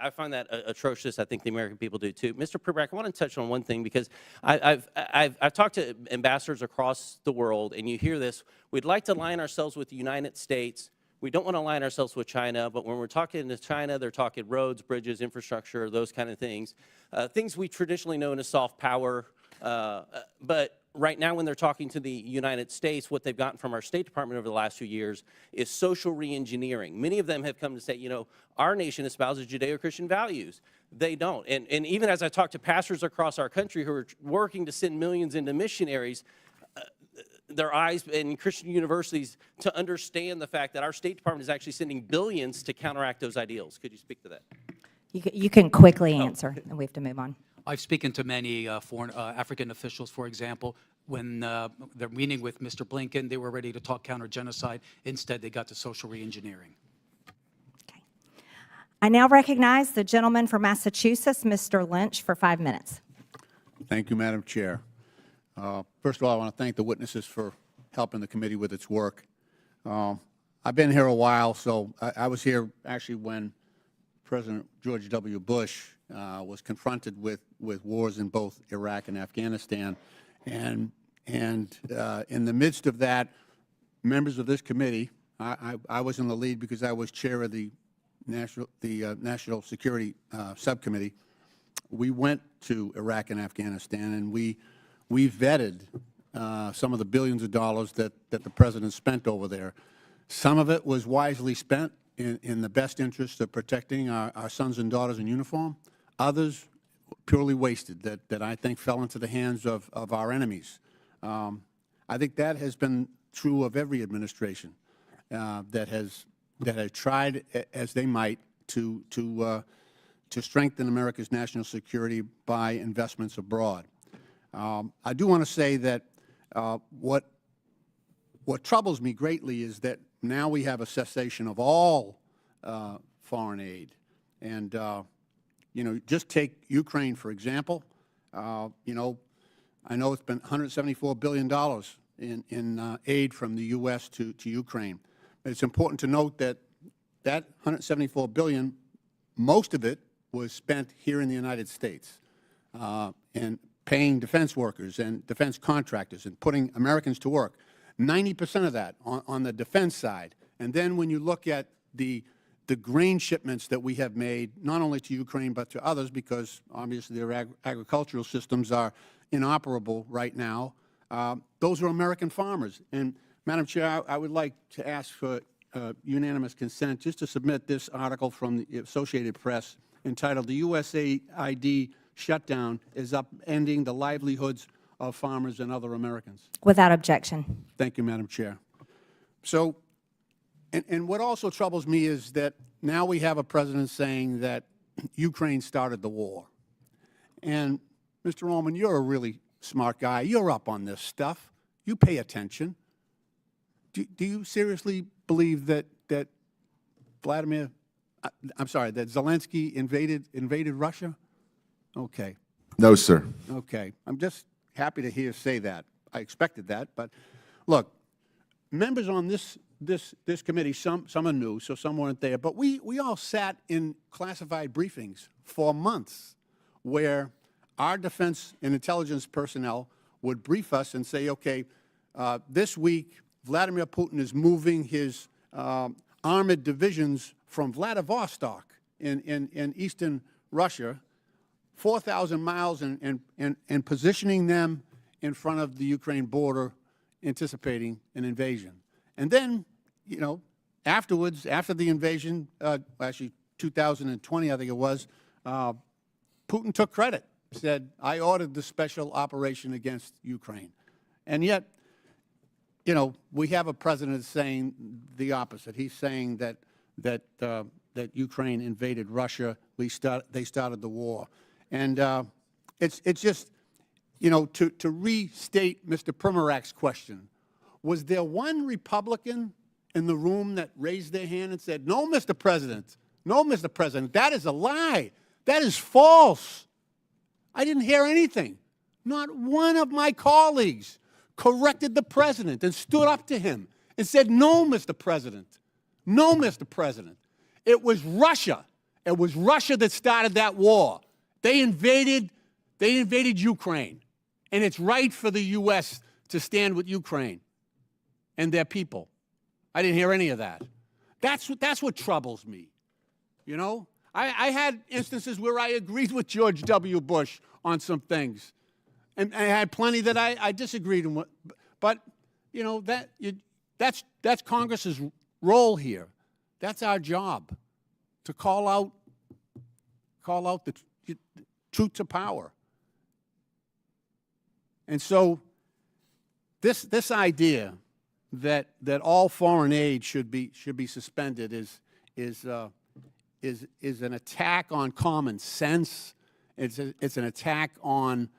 I find that atrocious. I think the American people do too. Mr. Pribrack, I want to touch on one thing because I've talked to ambassadors across the world, and you hear this. We'd like to align ourselves with the United States. We don't want to align ourselves with China, but when we're talking to China, they're talking roads, bridges, infrastructure, those kind of things. Things we traditionally know as soft power, but right now when they're talking to the United States, what they've gotten from our State Department over the last few years is social reengineering. Many of them have come to say, our nation espouses Judeo-Christian values. They don't. And even as I talk to pastors across our country who are working to send millions into missionaries, their eyes in Christian universities to understand the fact that our State Department is actually sending billions to counteract those ideals. Could you speak to that? You can quickly answer, and we have to move on. I've spoken to many foreign African officials, for example. When they're meeting with Mr. Blinken, they were ready to talk counter-genocide. Instead, they got to social reengineering. Okay. I now recognize the gentleman from Massachusetts, Mr. Lynch, for 5 minutes. Thank you, Madam Chair. First of all, I want to thank the witnesses for helping the committee with its work. I've been here a while, so I was here actually when President George W. Bush was confronted with wars in both Iraq and Afghanistan. And in the midst of that, members of this committee, I was in the lead because I was chair of the National Security Subcommittee. We went to Iraq and Afghanistan, and we vetted some of the billions of dollars that the President spent over there. Some of it was wisely spent in the best interest of protecting our sons and daughters in uniform. Others purely wasted that I think fell into the hands of our enemies. I think that has been true of every administration that has tried as they might to strengthen America's national security by investments abroad. I do want to say that what troubles me greatly is that now we have a cessation of all foreign aid. And, you know, just take Ukraine, for example. You know, I know it's been $174 billion in aid from the U.S. to Ukraine. But it's important to note that that $174 billion, most of it was spent here in the United States and paying defense workers and defense contractors and putting Americans to work. 90% of that on the defense side. And then when you look at the grain shipments that we have made, not only to Ukraine but to others, because obviously their agricultural systems are inoperable right now, those are American farmers. And, Madam Chair, I would like to ask for unanimous consent just to submit this article from the Associated Press entitled "The U.S.A.I.D. Shutdown is Upending the Livelihoods of Farmers and Other Americans." Without objection. Thank you, Madam Chair. So, and what also troubles me is that now we have a president saying that Ukraine started the war. And, Mr. Ullman, you're a really smart guy. You're up on this stuff. You pay attention. Do you seriously believe that that Zelensky invaded Russia? Okay. No, sir. Okay. I'm just happy to hear say that. I expected that, but look, members on this committee, some are new, so some weren't there, but we all sat in classified briefings for months where our defense and intelligence personnel would brief us and say, okay, this week Vladimir Putin is moving his armored divisions from Vladivostok in eastern Russia 4,000 miles and positioning them in front of the Ukraine border, anticipating an invasion. And then, you know, afterwards, after the invasion, actually 2020, I think it was, Putin took credit, said, I ordered the special operation against Ukraine. And yet, you know, we have a president saying the opposite. He's saying that Ukraine invaded Russia. They started the war. And it's just, you know, to restate Mr. Primarak's question, was there one Republican in the room that raised their hand and said, no, Mr. President, no, Mr. President, that is a lie. That is false. I didn't hear anything. Not one of my colleagues corrected the president and stood up to him and said, no, Mr. President, no, Mr. President. It was Russia. It was Russia that started that war. They invaded Ukraine, and it's right for the U.S. to stand with Ukraine and their people. I didn't hear any of that. That's what troubles me. You know, I had instances where I agreed with George W. Bush on some things, and I had plenty that I disagreed with. But you know that's Congress's role here. That's our job, to call out the truth to power. And so this idea that all foreign aid should be suspended is an attack on common sense. It's an attack on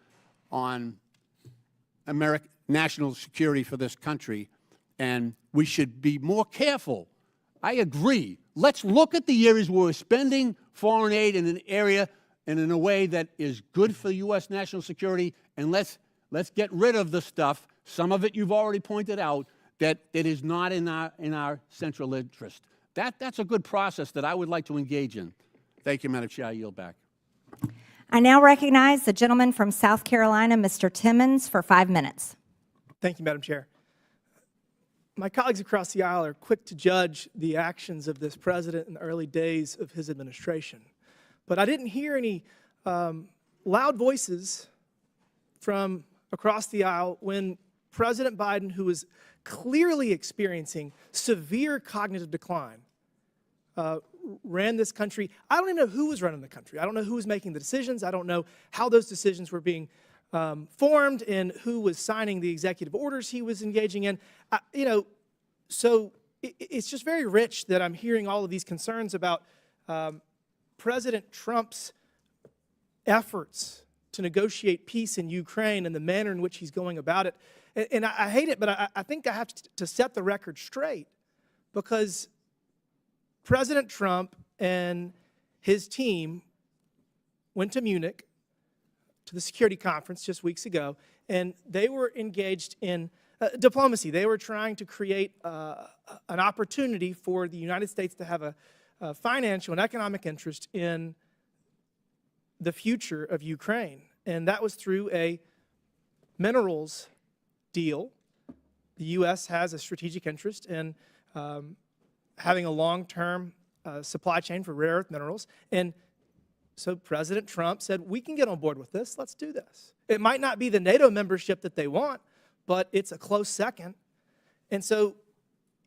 American national security for this country, and we should be more careful. I agree. Let's look at the areas where we're spending foreign aid in an area and in a way that is good for U.S. national security, and let's get rid of the stuff, some of it you've already pointed out, that is not in our central interest. That's a good process that I would like to engage in. Thank you, Madam Chair. I yield back. I now recognize the gentleman from South Carolina, Mr. Timmons, for 5 minutes. Thank you, Madam Chair. My colleagues across the aisle are quick to judge the actions of this president in the early days of his administration. But I didn't hear any loud voices from across the aisle when President Biden, who was clearly experiencing severe cognitive decline, ran this country. I don't even know who was running the country. I don't know who was making the decisions. I don't know how those decisions were being formed and who was signing the executive orders he was engaging in. So it's just very rich that I'm hearing all of these concerns about President Trump's efforts to negotiate peace in Ukraine and the manner in which he's going about it. And I hate it, but I think I have to set the record straight, because President Trump and his team went to Munich to the security conference just weeks ago, and they were engaged in diplomacy. They were trying to create an opportunity for the United States to have a financial and economic interest in the future of Ukraine. And that was through a minerals deal. The U.S. has a strategic interest in having a long-term supply chain for rare earth minerals. And so President Trump said, we can get on board with this. Let's do this. It might not be the NATO membership that they want, but it's a close second. And so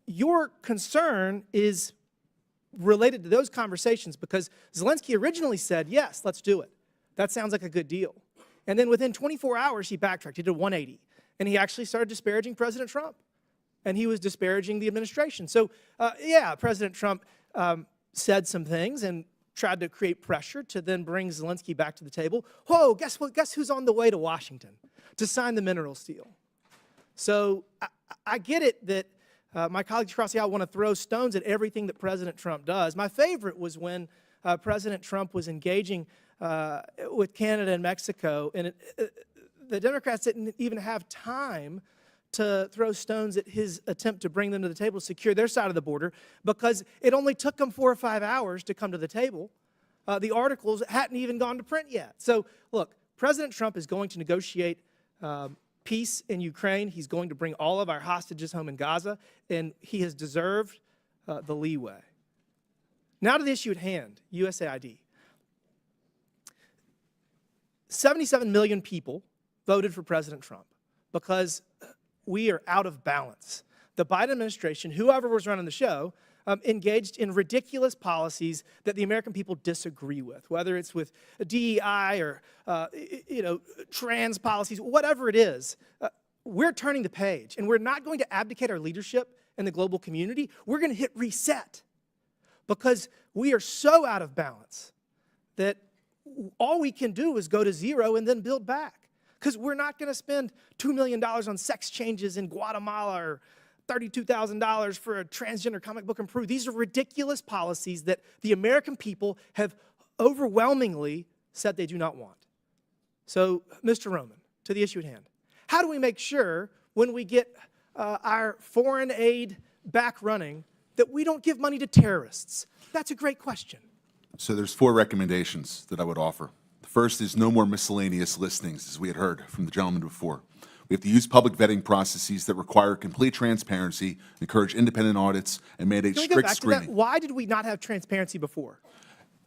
your concern is related to those conversations, because Zelensky originally said, yes, let's do it. That sounds like a good deal. And then within 24 hours, he backtracked. He did a 180. And he actually started disparaging President Trump. And he was disparaging the administration. So, yeah, President Trump said some things and tried to create pressure to then bring Zelensky back to the table. Whoa, guess what? Guess who's on the way to Washington to sign the minerals deal? So I get it that my colleagues across the aisle want to throw stones at everything that President Trump does. My favorite was when President Trump was engaging with Canada and Mexico, and the Democrats didn't even have time to throw stones at his attempt to bring them to the table to secure their side of the border, because it only took them 4 or 5 hours to come to the table. The articles hadn't even gone to print yet. So, look, President Trump is going to negotiate peace in Ukraine. He's going to bring all of our hostages home in Gaza, and he has deserved the leeway. Now to the issue at hand, U.S.A.I.D. 77 million people voted for President Trump because we are out of balance. The Biden administration, whoever was running the show, engaged in ridiculous policies that the American people disagree with, whether it's with DEI or trans policies, whatever it is. We're turning the page, and we're not going to abdicate our leadership in the global community. We're going to hit reset, because we are so out of balance that all we can do is go to zero and then build back. Because we're not going to spend $2 million on sex changes in Guatemala or $32,000 for a transgender comic book in Peru. These are ridiculous policies that the American people have overwhelmingly said they do not want. So, Mr. Roman, to the issue at hand, how do we make sure when we get our foreign aid back running that we don't give money to terrorists? That's a great question. So there's 4 recommendations that I would offer. The first is no more miscellaneous listings, as we had heard from the gentleman before. We have to use public vetting processes that require complete transparency, encourage independent audits, and mandate Can we go strict back screening. to that? Why did we not have transparency before?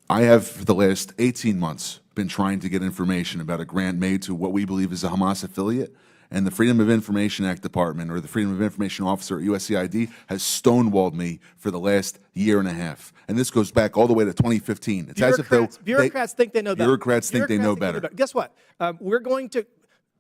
I have, for the last 18 months, been trying to get information about a grant made to what we believe is a Hamas affiliate, and the Freedom of Information Act Department, or the Freedom of Information Officer at U.S.A.I.D., has stonewalled me for the last year and a half. And this goes back all the way to 2015. It's as if though bureaucrats think they know better. Bureaucrats think they know better. Guess what? We're going to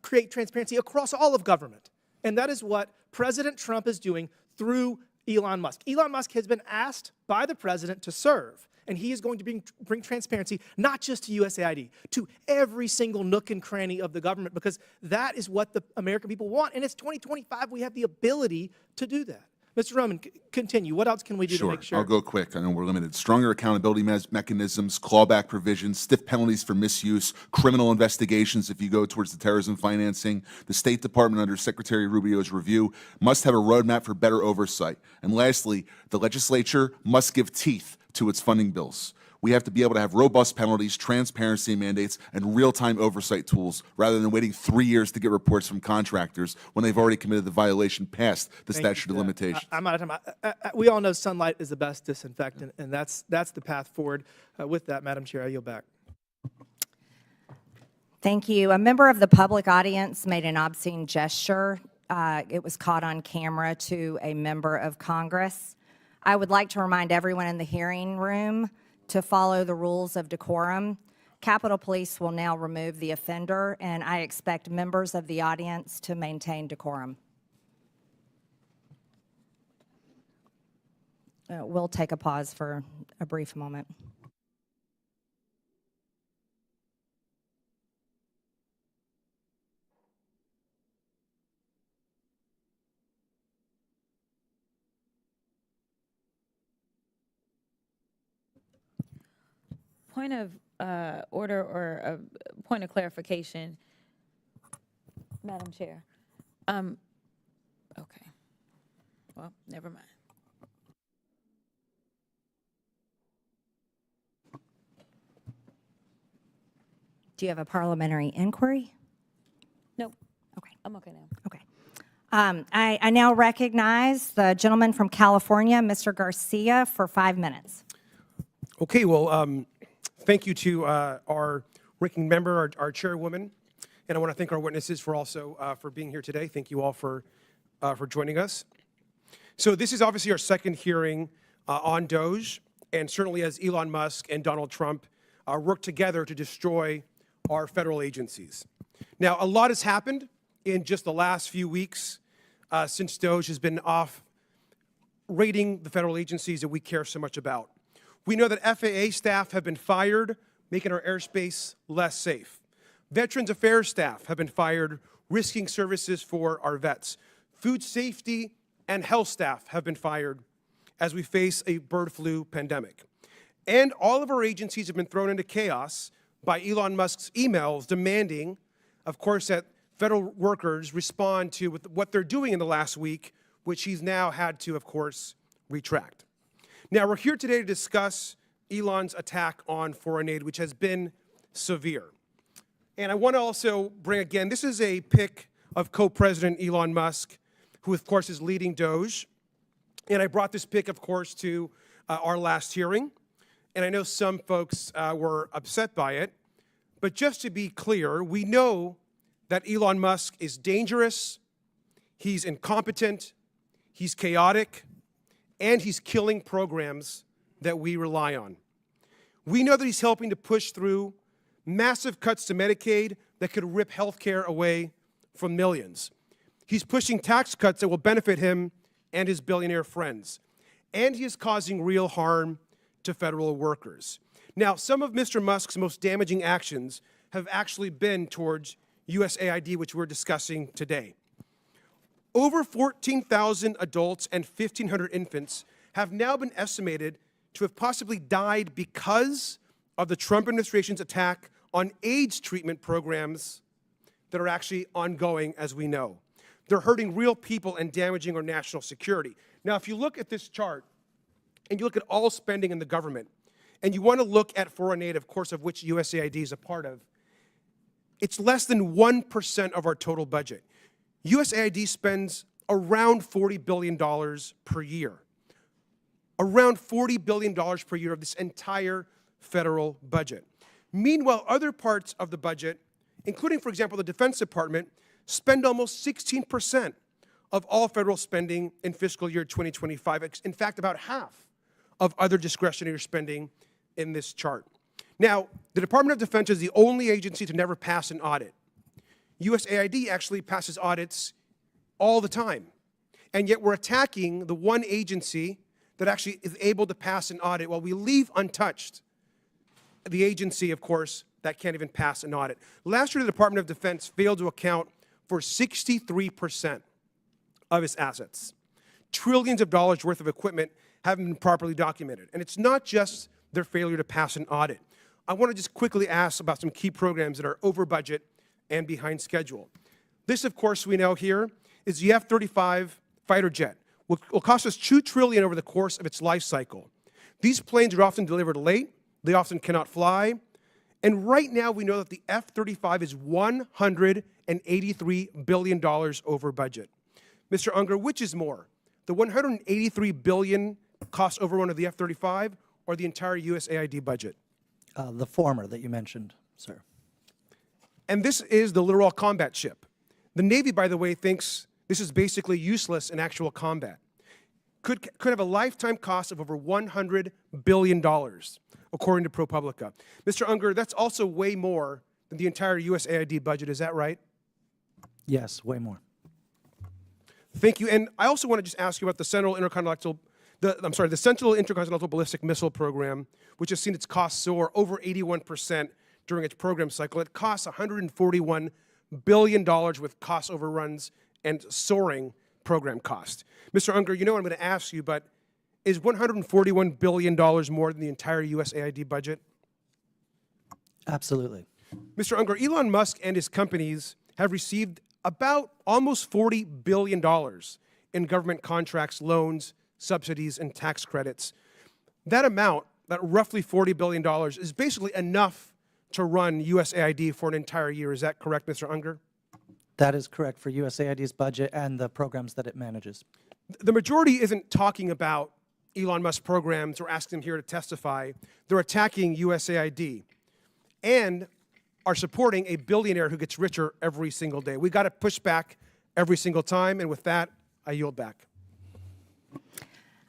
create transparency across all of government. And that is what President Trump is doing through Elon Musk. Elon Musk has been asked by the president to serve. And he is going to bring transparency, not just to U.S.A.I.D., to every single nook and cranny of the government, because that is what the American people want. And it's 2025. We have the ability to do that. Mr. Roman, continue. What else can we do to make sure? I'll go quick. I know we're limited. Stronger accountability mechanisms, clawback provisions, stiff penalties for misuse, criminal investigations if you go towards the terrorism financing. The State Department, under Secretary Rubio's review, must have a roadmap for better oversight. And lastly, the legislature must give teeth to its funding bills. We have to be able to have robust penalties, transparency mandates, and real-time oversight tools, rather than waiting 3 years to get reports from contractors when they've already committed the violation past the statute of limitations. I'm out of time. We all know sunlight is the best disinfectant, and that's the path forward. With that, Madam Chair, I yield back. Thank you. A member of the public audience made an obscene gesture. It was caught on camera to a member of Congress. I would like to remind everyone in the hearing room to follow the rules of decorum. Capitol Police will now remove the offender, and I expect members of the audience to maintain decorum. We'll take a pause for a brief moment. Point of order or a point of clarification, Madam Chair. Okay. Well, never mind. Do you have a parliamentary inquiry? Nope. Okay. I'm okay now. Okay. I now recognize the gentleman from California, Mr. Garcia, for 5 minutes. Okay, well, thank you to our ranking member, our chairwoman, and I want to thank our witnesses for also for being here today. Thank you all for joining us. So this is obviously our second hearing on DOGE, and certainly as Elon Musk and Donald Trump work together to destroy our federal agencies. Now, a lot has happened in just the last few weeks since DOGE has been off rating the federal agencies that we care so much about. We know that FAA staff have been fired, making our airspace less safe. Veterans Affairs staff have been fired, risking services for our vets. Food safety and health staff have been fired as we face a bird flu pandemic. And all of our agencies have been thrown into chaos by Elon Musk's emails demanding, of course, that federal workers respond to what they're doing in the last week, which he's now had to, of course, retract. Now, we're here today to discuss Elon's attack on foreign aid, which has been severe. And I want to also bring, again, this is a pic of co-president Elon Musk, who, of course, is leading DOGE. And I brought this pic, of course, to our last hearing. And I know some folks were upset by it. But just to be clear, we know that Elon Musk is dangerous, he's incompetent, he's chaotic, and he's killing programs that we rely on. We know that he's helping to push through massive cuts to Medicaid that could rip health care away from millions. He's pushing tax cuts that will benefit him and his billionaire friends. And he is causing real harm to federal workers. Now, some of Mr. Musk's most damaging actions have actually been towards U.S.A.I.D, which we're discussing today. Over 14,000 adults and 1,500 infants have now been estimated to have possibly died because of the Trump administration's attack on AIDS treatment programs that are actually ongoing, as we know. They're hurting real people and damaging our national security. Now, if you look at this chart, and you look at all spending in the government, and you want to look at foreign aid, of course, of which U.S.A.I.D is a part of, it's less than 1% of our total budget. U.S.A.I.D spends around $40 billion per year. Around $40 billion per year of this entire federal budget. Meanwhile, other parts of the budget, including, for example, the Defense Department, spend almost 16% of all federal spending in fiscal year 2025. In fact, about half of other discretionary spending in this chart. Now, the Department of Defense is the only agency to never pass an audit. U.S.A.I.D actually passes audits all the time. And yet we're attacking the one agency that actually is able to pass an audit while we leave untouched the agency, of course, that can't even pass an audit. Last year, the Department of Defense failed to account for 63% of its assets. Trillions of dollars worth of equipment haven't been properly documented. And it's not just their failure to pass an audit. I want to just quickly ask about some key programs that are over budget and behind schedule. This, of course, we know here is the F-35 fighter jet. Will cost us $2 trillion over the course of its life cycle. These planes are often delivered late. They often cannot fly. And right now, we know that the F-35 is $183 billion over budget. Mr. Unger, which is more, the $183 billion cost overrun of the F-35 or the entire U.S.A.I.D budget? The former that you mentioned, sir. And this is the Littoral Combat Ship. The Navy, by the way, thinks this is basically useless in actual combat. Could have a lifetime cost of over $100 billion. according to ProPublica. Mr. Unger, that's also way more than the entire U.S.A.I.D. budget. Is that right? Yes, way more. Thank you. And I also want to just ask you about the Central Intercontinental Ballistic Missile Program, which has seen its costs soar over 81% during its program cycle. It costs $141 billion with cost overruns and soaring program cost. Mr. Unger, you know what I'm going to ask you, but is $141 billion more than the entire U.S.A.I.D. budget? Absolutely. Mr. Unger, Elon Musk and his companies have received about almost $40 billion in government contracts, loans, subsidies, and tax credits. That amount, that roughly $40 billion, is basically enough to run U.S.A.I.D. for an entire year. Is that correct, Mr. Unger? That is correct for U.S.A.I.D.'s budget and the programs that it manages. The majority isn't talking about Elon Musk programs or asking them here to testify. They're attacking U.S.A.I.D. and are supporting a billionaire who gets richer every single day. We got to push back every single time, and with that, I yield back.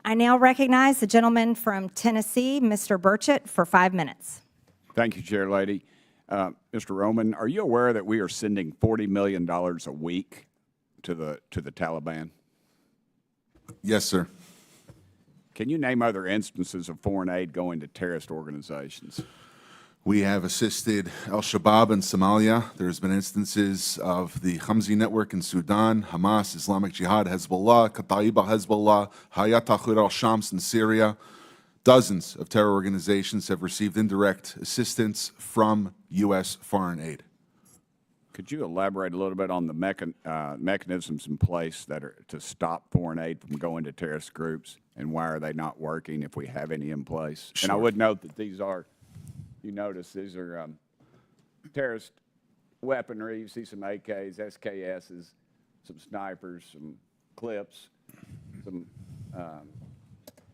I now recognize the gentleman from Tennessee, Mr. Burchett, for 5 minutes. Thank you, Chair Lady. Mr. Roman, are you aware that we are sending $40 million a week to the Taliban? Yes, sir. Can you name other instances of foreign aid going to terrorist organizations? We have assisted al-Shabaab in Somalia. There's been instances of the Khamsi network in Sudan, Hamas, Islamic Jihad, Hezbollah, Kata'iba Hezbollah, Hayat Tahrir al-Shams in Syria. Dozens of terror organizations have received indirect assistance from U.S. foreign aid. Could you elaborate a little bit on the mechanisms in place that are to stop foreign aid from going to terrorist groups, and why are they not working if we have any in place? Sure. And I would note that these are, you notice these are terrorist weaponry. You see some AKs, SKSs, some snipers, some clips, some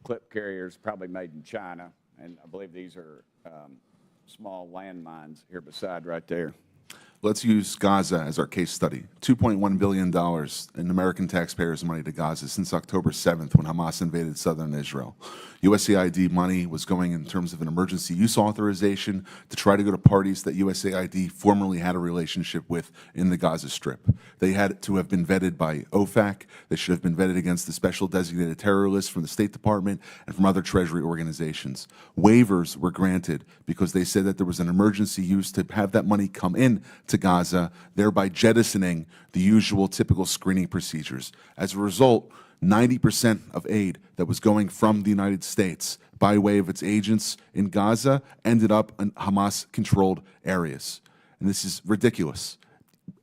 clip carriers probably made in China, and I believe these are small landmines here beside right there. Let's use Gaza as our case study. $2.1 billion in American taxpayers' money to Gaza since October 7th when Hamas invaded southern Israel. U.S.A.I.D. money was going in terms of an emergency use authorization to try to go to parties that U.S.A.I.D. formerly had a relationship with in the Gaza Strip. They had to have been vetted by OFAC. They should have been vetted against the special designated terror list from the State Department and from other Treasury organizations. Waivers were granted because they said that there was an emergency use to have that money come in to Gaza, thereby jettisoning the usual typical screening procedures. As a result, 90% of aid that was going from the United States by way of its agents in Gaza ended up in Hamas-controlled areas. And this is ridiculous.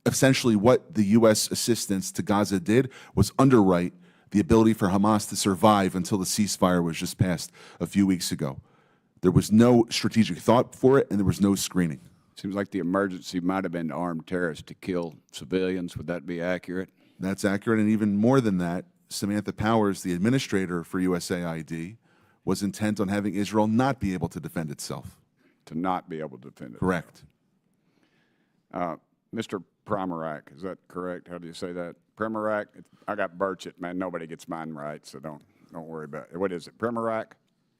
Essentially, what the U.S. assistance to Gaza did was underwrite the ability for Hamas to survive until the ceasefire was just passed a few weeks ago. There was no strategic thought for it, and there was no screening. Seems like the emergency might have been armed terrorists to kill civilians. Would that be accurate? That's accurate, and even more than that, Samantha Powers, the administrator for U.S.A.I.D., was intent on having Israel not be able to defend itself. To not be able to defend it. Correct. Mr. Primorak, is that correct? How do you say that? Primorak? I got Burchett, man. Nobody gets mine right, so don't worry about it. What is it, Primorak?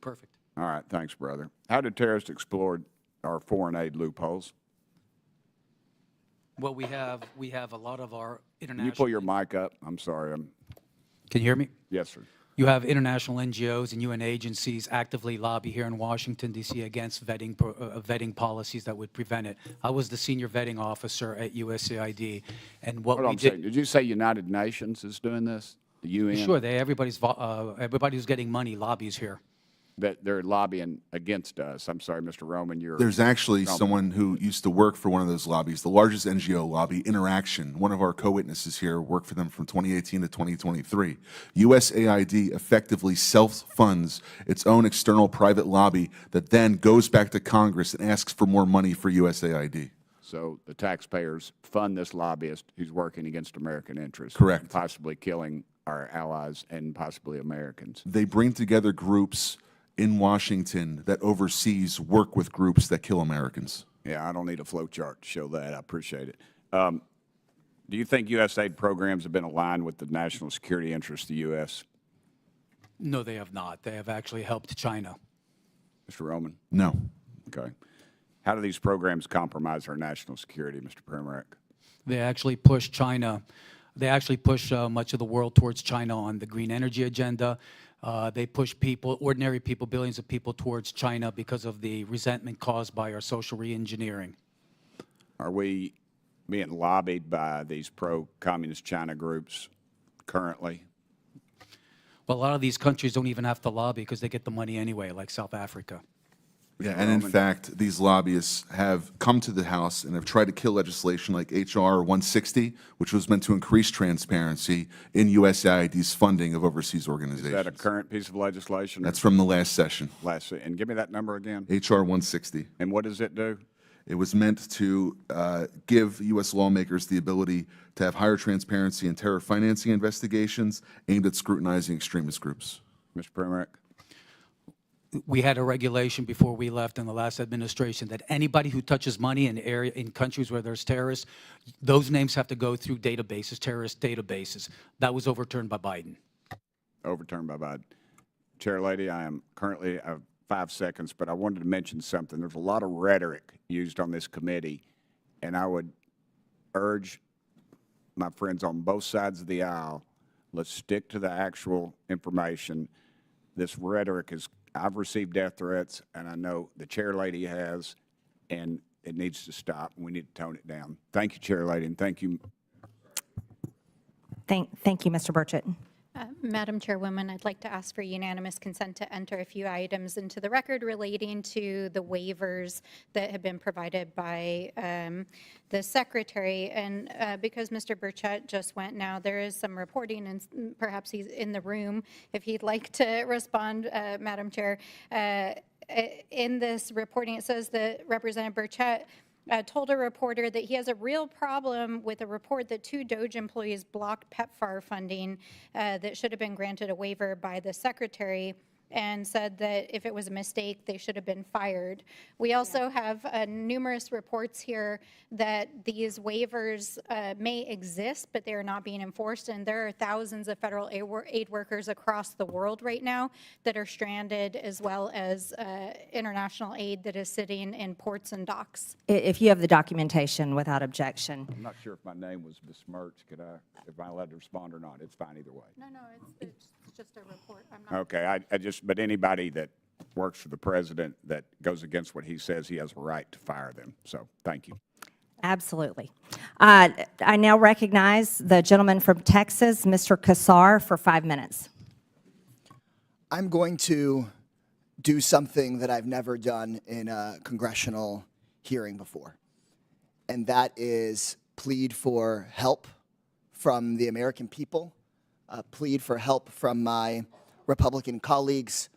Perfect. All right, thanks, brother. How did terrorists exploit our foreign aid loopholes? Well, we have a lot of our international. Can you pull your mic up? I'm sorry. Can you hear me? Yes, sir. You have international NGOs and UN agencies actively lobby here in Washington, D.C. against vetting policies that would prevent it. I was the senior vetting officer at U.S.A.I.D. And what we did. Did you say United Nations is doing this? The UN? Sure, everybody who's getting money lobbies here. That they're lobbying against us. I'm sorry, Mr. Roman, There's actually someone who used to work for one of those lobbies, the largest NGO lobby, Interaction. One of our co-witnesses here worked for them from 2018 to 2023. U.S.A.I.D. effectively self-funds its own external private lobby that then goes back to Congress and asks for more money for U.S.A.I.D. So the taxpayers fund this lobbyist who's working against American interests. Correct. Possibly killing our allies and possibly Americans. They bring together groups in Washington that overseas work with groups that kill Americans. Yeah, I don't need a flow chart to show that. I appreciate it. Do you think U.S.A.I.D. programs have been aligned with the national security interests of the U.S.? No, they have not. They have actually helped China. Mr. Roman? No. Okay. How do these programs compromise our national security, Mr. Premerick? They actually push China. They actually push much of the world towards China on the green energy agenda. They push people, ordinary people, billions of people towards China because of the resentment caused by our social reengineering. Are we being lobbied by these pro-communist China groups currently? Well, a lot of these countries don't even have to lobby because they get the money anyway, like South Africa. Yeah, and in fact, these lobbyists have come to the House and have tried to kill legislation like H.R. 160, which was meant to increase transparency in U.S.A.I.D's funding of overseas organizations. Is that a current piece of legislation? That's from the last session. And give me that number again. H.R. 160. And what does it do? It was meant to give U.S. lawmakers the ability to have higher transparency in terror financing investigations aimed at scrutinizing extremist groups. Mr. Premerick? We had a regulation before we left in the last administration that anybody who touches money in countries where there's terrorists, those names have to go through databases, terrorist databases. That was overturned by Biden. Overturned by Biden. Chair Lady, I am currently 5 seconds, but I wanted to mention something. There's a lot of rhetoric used on this committee, and I would urge my friends on both sides of the aisle, let's stick to the actual information. This rhetoric is, I've received death threats, and I know the Chair Lady has, and it needs to stop. We need to tone it down. Thank you, Chair Lady, and thank you. Thank you, Mr. Burchett. Madam Chairwoman, I'd like to ask for unanimous consent to enter a few items into the record relating to the waivers that have been provided by the Secretary. And because Mr. Burchett just went now, there is some reporting, and perhaps he's in the room if he'd like to respond, Madam Chair. In this reporting, it says that Representative Burchett told a reporter that he has a real problem with a report that 2 DOJ employees blocked PEPFAR funding that should have been granted a waiver by the Secretary, and said that if it was a mistake, they should have been fired. We also have numerous reports here that these waivers may exist, but they are not being enforced, and there are thousands of federal aid workers across the world right now that are stranded, as well as international aid that is sitting in ports and docks. If you have the documentation without objection. I'm not sure if my name was besmirched. If I'm allowed to respond or not? It's fine either way. No, it's just a report. I'm not. Okay, but anybody that works for the president that goes against what he says, he has a right to fire them. So, thank you. Absolutely. I now recognize the gentleman from Texas, Mr. Kassar, for 5 minutes. I'm going to do something that I've never done in a congressional hearing before, and that is plead for help from the American people, plead for help from my Republican colleagues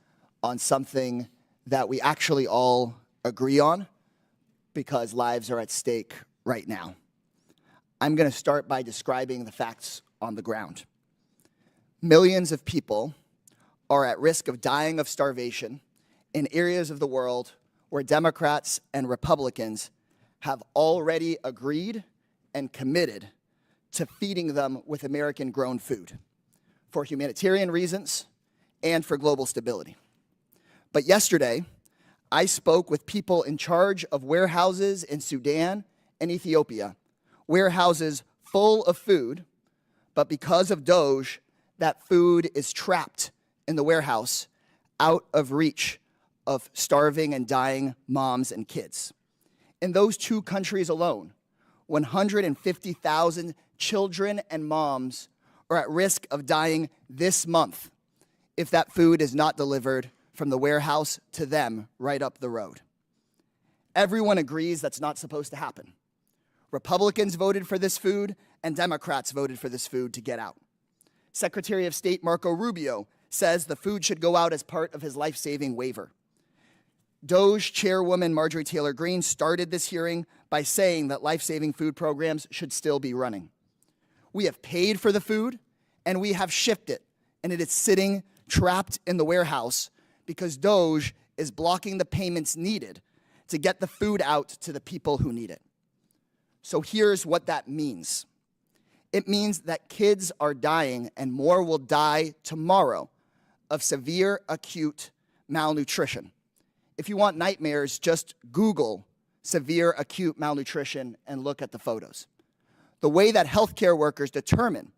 on something that we actually all agree on, because lives are at stake right now. I'm going to start by describing the facts on the ground. Millions of people are at risk of dying of starvation in areas of the world where Democrats and Republicans have already agreed and committed to feeding them with American-grown food for humanitarian reasons and for global stability. But yesterday, I spoke with people in charge of warehouses in Sudan and Ethiopia, warehouses full of food, but because of DOJ, that food is trapped in the warehouse, out of reach of starving and dying moms and kids. In those 2 countries alone, 150,000 children and moms are at risk of dying this month if that food is not delivered from the warehouse to them right up the road. Everyone agrees that's not supposed to happen. Republicans voted for this food, and Democrats voted for this food to get out. Secretary of State Marco Rubio says the food should go out as part of his life-saving waiver. DOJ Chairwoman Marjorie Taylor Greene started this hearing by saying that life-saving food programs should still be running. We have paid for the food, and we have shipped it, and it is sitting trapped in the warehouse because DOJ is blocking the payments needed to get the food out to the people who need it. So here's what that means. It means that kids are dying, and more will die tomorrow, of severe acute malnutrition. If you want nightmares, just Google severe acute malnutrition and look at the photos. The way that healthcare workers determine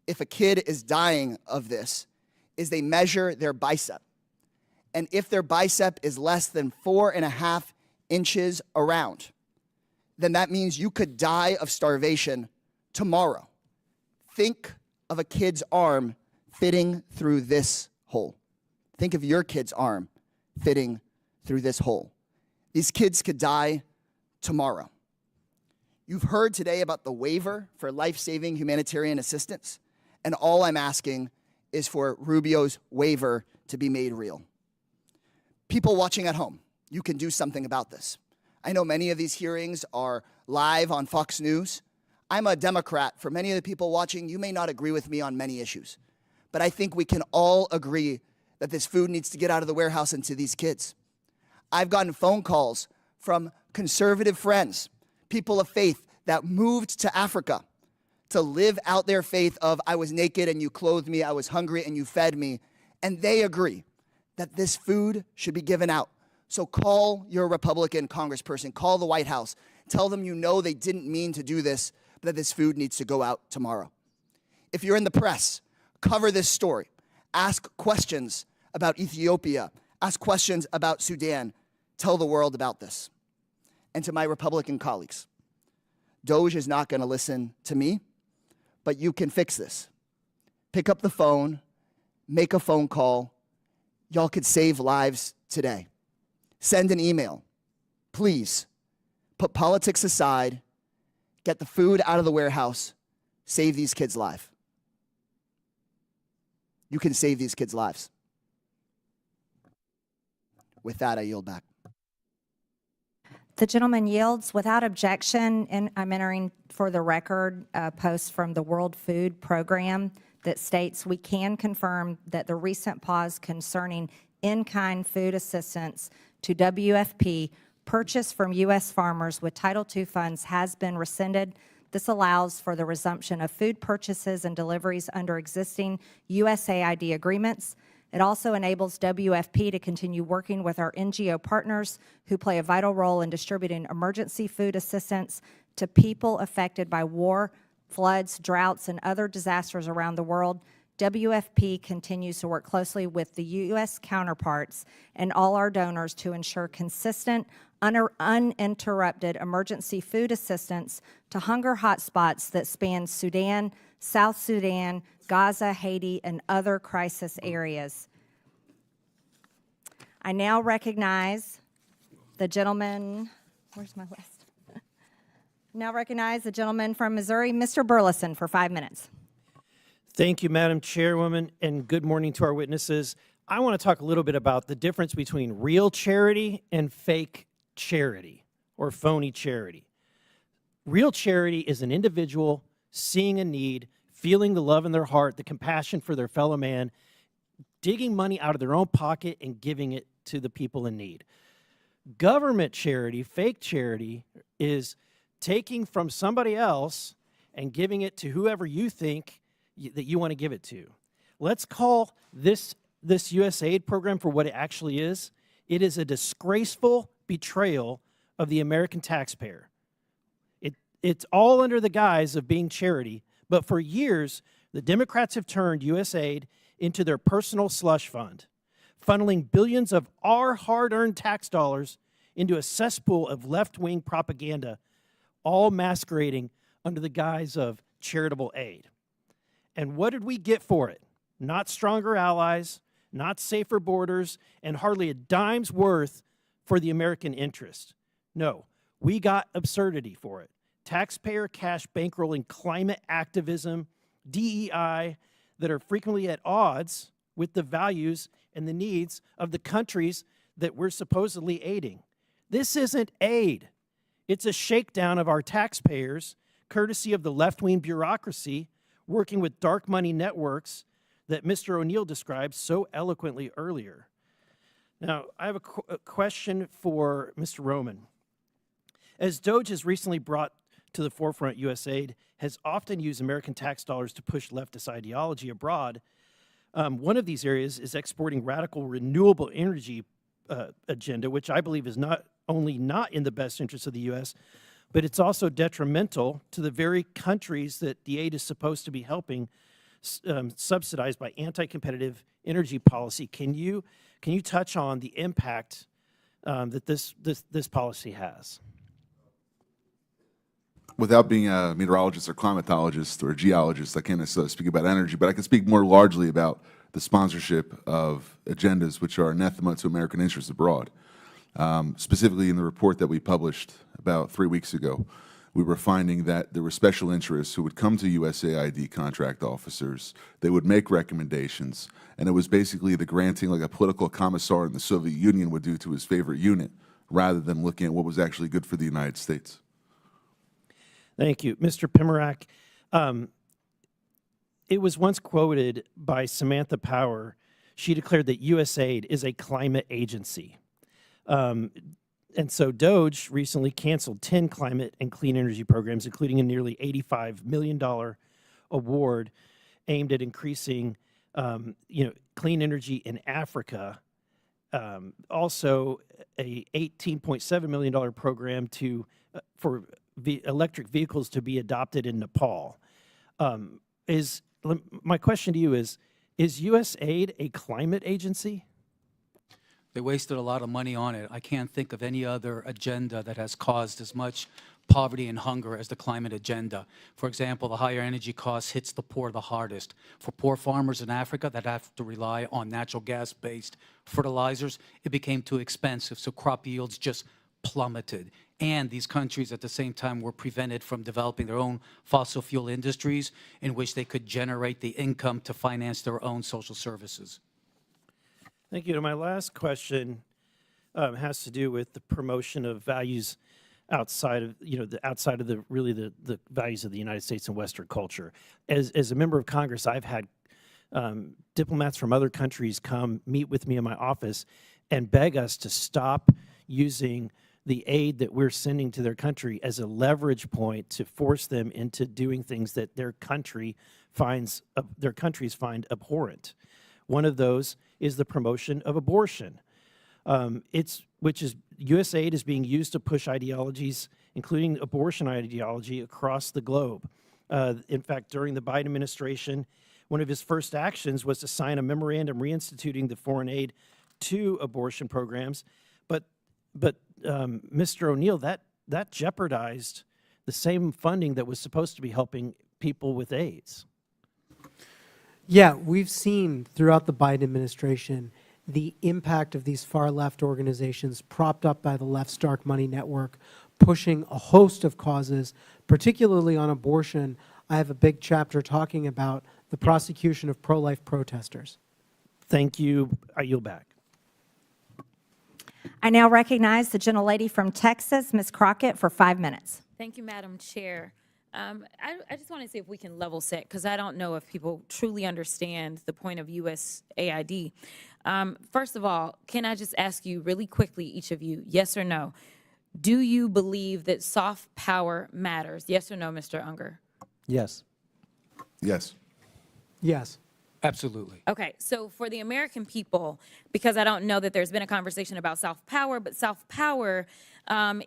if a kid is dying of this is they measure their bicep. And if their bicep is less than 4.5 inches around, then that means you could die of starvation tomorrow. Think of a kid's arm fitting through this hole. Think of your kid's arm fitting through this hole. These kids could die tomorrow. You've heard today about the waiver for life-saving humanitarian assistance, and all I'm asking is for Rubio's waiver to be made real. People watching at home, you can do something about this. I know many of these hearings are live on Fox News. I'm a Democrat. For many of the people watching, you may not agree with me on many issues, but I think we can all agree that this food needs to get out of the warehouse and to these kids. I've gotten phone calls from conservative friends, people of faith that moved to Africa to live out their faith of I was naked and you clothed me, I was hungry and you fed me, and they agree that this food should be given out. So call your Republican congressperson, call the White House, tell them you know they didn't mean to do this, but that this food needs to go out tomorrow. If you're in the press, cover this story. Ask questions about Ethiopia, ask questions about Sudan, tell the world about this. And to my Republican colleagues, DOJ is not going to listen to me, but you can fix this. Pick up the phone, make a phone call. Y'all could save lives today. Send an email. Please, put politics aside, get the food out of the warehouse, save these kids' lives. You can save these kids' lives. With that, I yield back. The gentleman yields without objection, and I'm entering for the record a post from the World Food Program that states we can confirm that the recent pause concerning in-kind food assistance to WFP purchased from U.S. farmers with Title II funds has been rescinded. This allows for the resumption of food purchases and deliveries under existing U.S.A.I.D. agreements. It also enables WFP to continue working with our NGO partners who play a vital role in distributing emergency food assistance to people affected by war, floods, droughts, and other disasters around the world. WFP continues to work closely with the U.S. counterparts and all our donors to ensure consistent, uninterrupted emergency food assistance to hunger hotspots that span Sudan, South Sudan, Gaza, Haiti, and other crisis areas. I now recognize the gentleman, where's my list? Now recognize the gentleman from Missouri, Mr. Burleson, for 5 minutes. Thank you, Madam Chairwoman, and good morning to our witnesses. I want to talk a little bit about the difference between real charity and fake charity or phony charity. Real charity is an individual seeing a need, feeling the love in their heart, the compassion for their fellow man, digging money out of their own pocket and giving it to the people in need. Government charity, fake charity, is taking from somebody else and giving it to whoever you think that you want to give it to. Let's call this U.S.A.I.D. program for what it actually is. It is a disgraceful betrayal of the American taxpayer. It's all under the guise of being charity, but for years, the Democrats have turned U.S.A.I.D. into their personal slush fund, funneling billions of our hard-earned tax dollars into a cesspool of left-wing propaganda, all masquerading under the guise of charitable aid. And what did we get for it? Not stronger allies, not safer borders, and hardly a dime's worth for the American interest. No, we got absurdity for it. Taxpayer cash bankrolling climate activism, DEI, that are frequently at odds with the values and the needs of the countries that we're supposedly aiding. This isn't aid. It's a shakedown of our taxpayers, courtesy of the left-wing bureaucracy working with dark money networks that Mr. O'Neill described so eloquently earlier. Now, I have a question for Mr. Roman. As DOJ has recently brought to the forefront, U.S.A.I.D. has often used American tax dollars to push leftist ideology abroad. One of these areas is exporting radical renewable energy agenda, which I believe is not only not in the best interest of the U.S., but it's also detrimental to the very countries that the aid is supposed to be helping, subsidized by anti-competitive energy policy. Can you touch on the impact that this policy has? Without being a meteorologist or climatologist or geologist, I can't necessarily speak about energy, but I can speak more largely about the sponsorship of agendas which are anathema to American interests abroad. Specifically in the report that we published about 3 weeks ago, we were finding that there were special interests who would come to U.S.A.I.D. contract officers, they would make recommendations, and it was basically the granting like a political commissar in the Soviet Union would do to his favorite unit, rather than looking at what was actually good for the United States. Thank you. Mr. Pimarack, it was once quoted by Samantha Power. She declared that U.S.A.I.D. is a climate agency. And so DOGE recently canceled 10 climate and clean energy programs, including a nearly $85 million award aimed at increasing clean energy in Africa. Also, a $18.7 million program for electric vehicles to be adopted in Nepal. My question to you is U.S.A.I.D. a climate agency? They wasted a lot of money on it. I can't think of any other agenda that has caused as much poverty and hunger as the climate agenda. For example, the higher energy costs hits the poor the hardest. For poor farmers in Africa that have to rely on natural gas-based fertilizers, it became too expensive, so crop yields just plummeted. And these countries at the same time were prevented from developing their own fossil fuel industries in which they could generate the income to finance their own social services. Thank you. And my last question has to do with the promotion of values outside of, the values of the United States and Western culture. As a member of Congress, I've had diplomats from other countries come meet with me in my office and beg us to stop using the aid that we're sending to their country as a leverage point to force them into doing things that their countries find abhorrent. One of those is the promotion of abortion. U.S.A.I.D. is being used to push ideologies, including abortion ideology, across the globe. In fact, during the Biden administration, one of his first actions was to sign a memorandum reinstituting the foreign aid to abortion programs. But Mr. O'Neill, that jeopardized the same funding that was supposed to be helping people with AIDS. Yeah, we've seen throughout the Biden administration the impact of these far-left organizations propped up by the left's dark money network, pushing a host of causes, particularly on abortion. I have a big chapter talking about the prosecution of pro-life protesters. Thank you. I yield back. I now recognize the gentlelady from Texas, Ms. Crockett, for 5 minutes. Thank you, Madam Chair. I just want to see if we can level set, because I don't know if people truly understand the point of U.S.A.I.D. First of all, can I just ask you really quickly, each of you, yes or no, do you believe that soft power matters? Yes or no, Mr. Unger? Yes. Yes. Yes. Absolutely. Okay, so for the American people, because I don't know that there's been a conversation about soft power, but soft power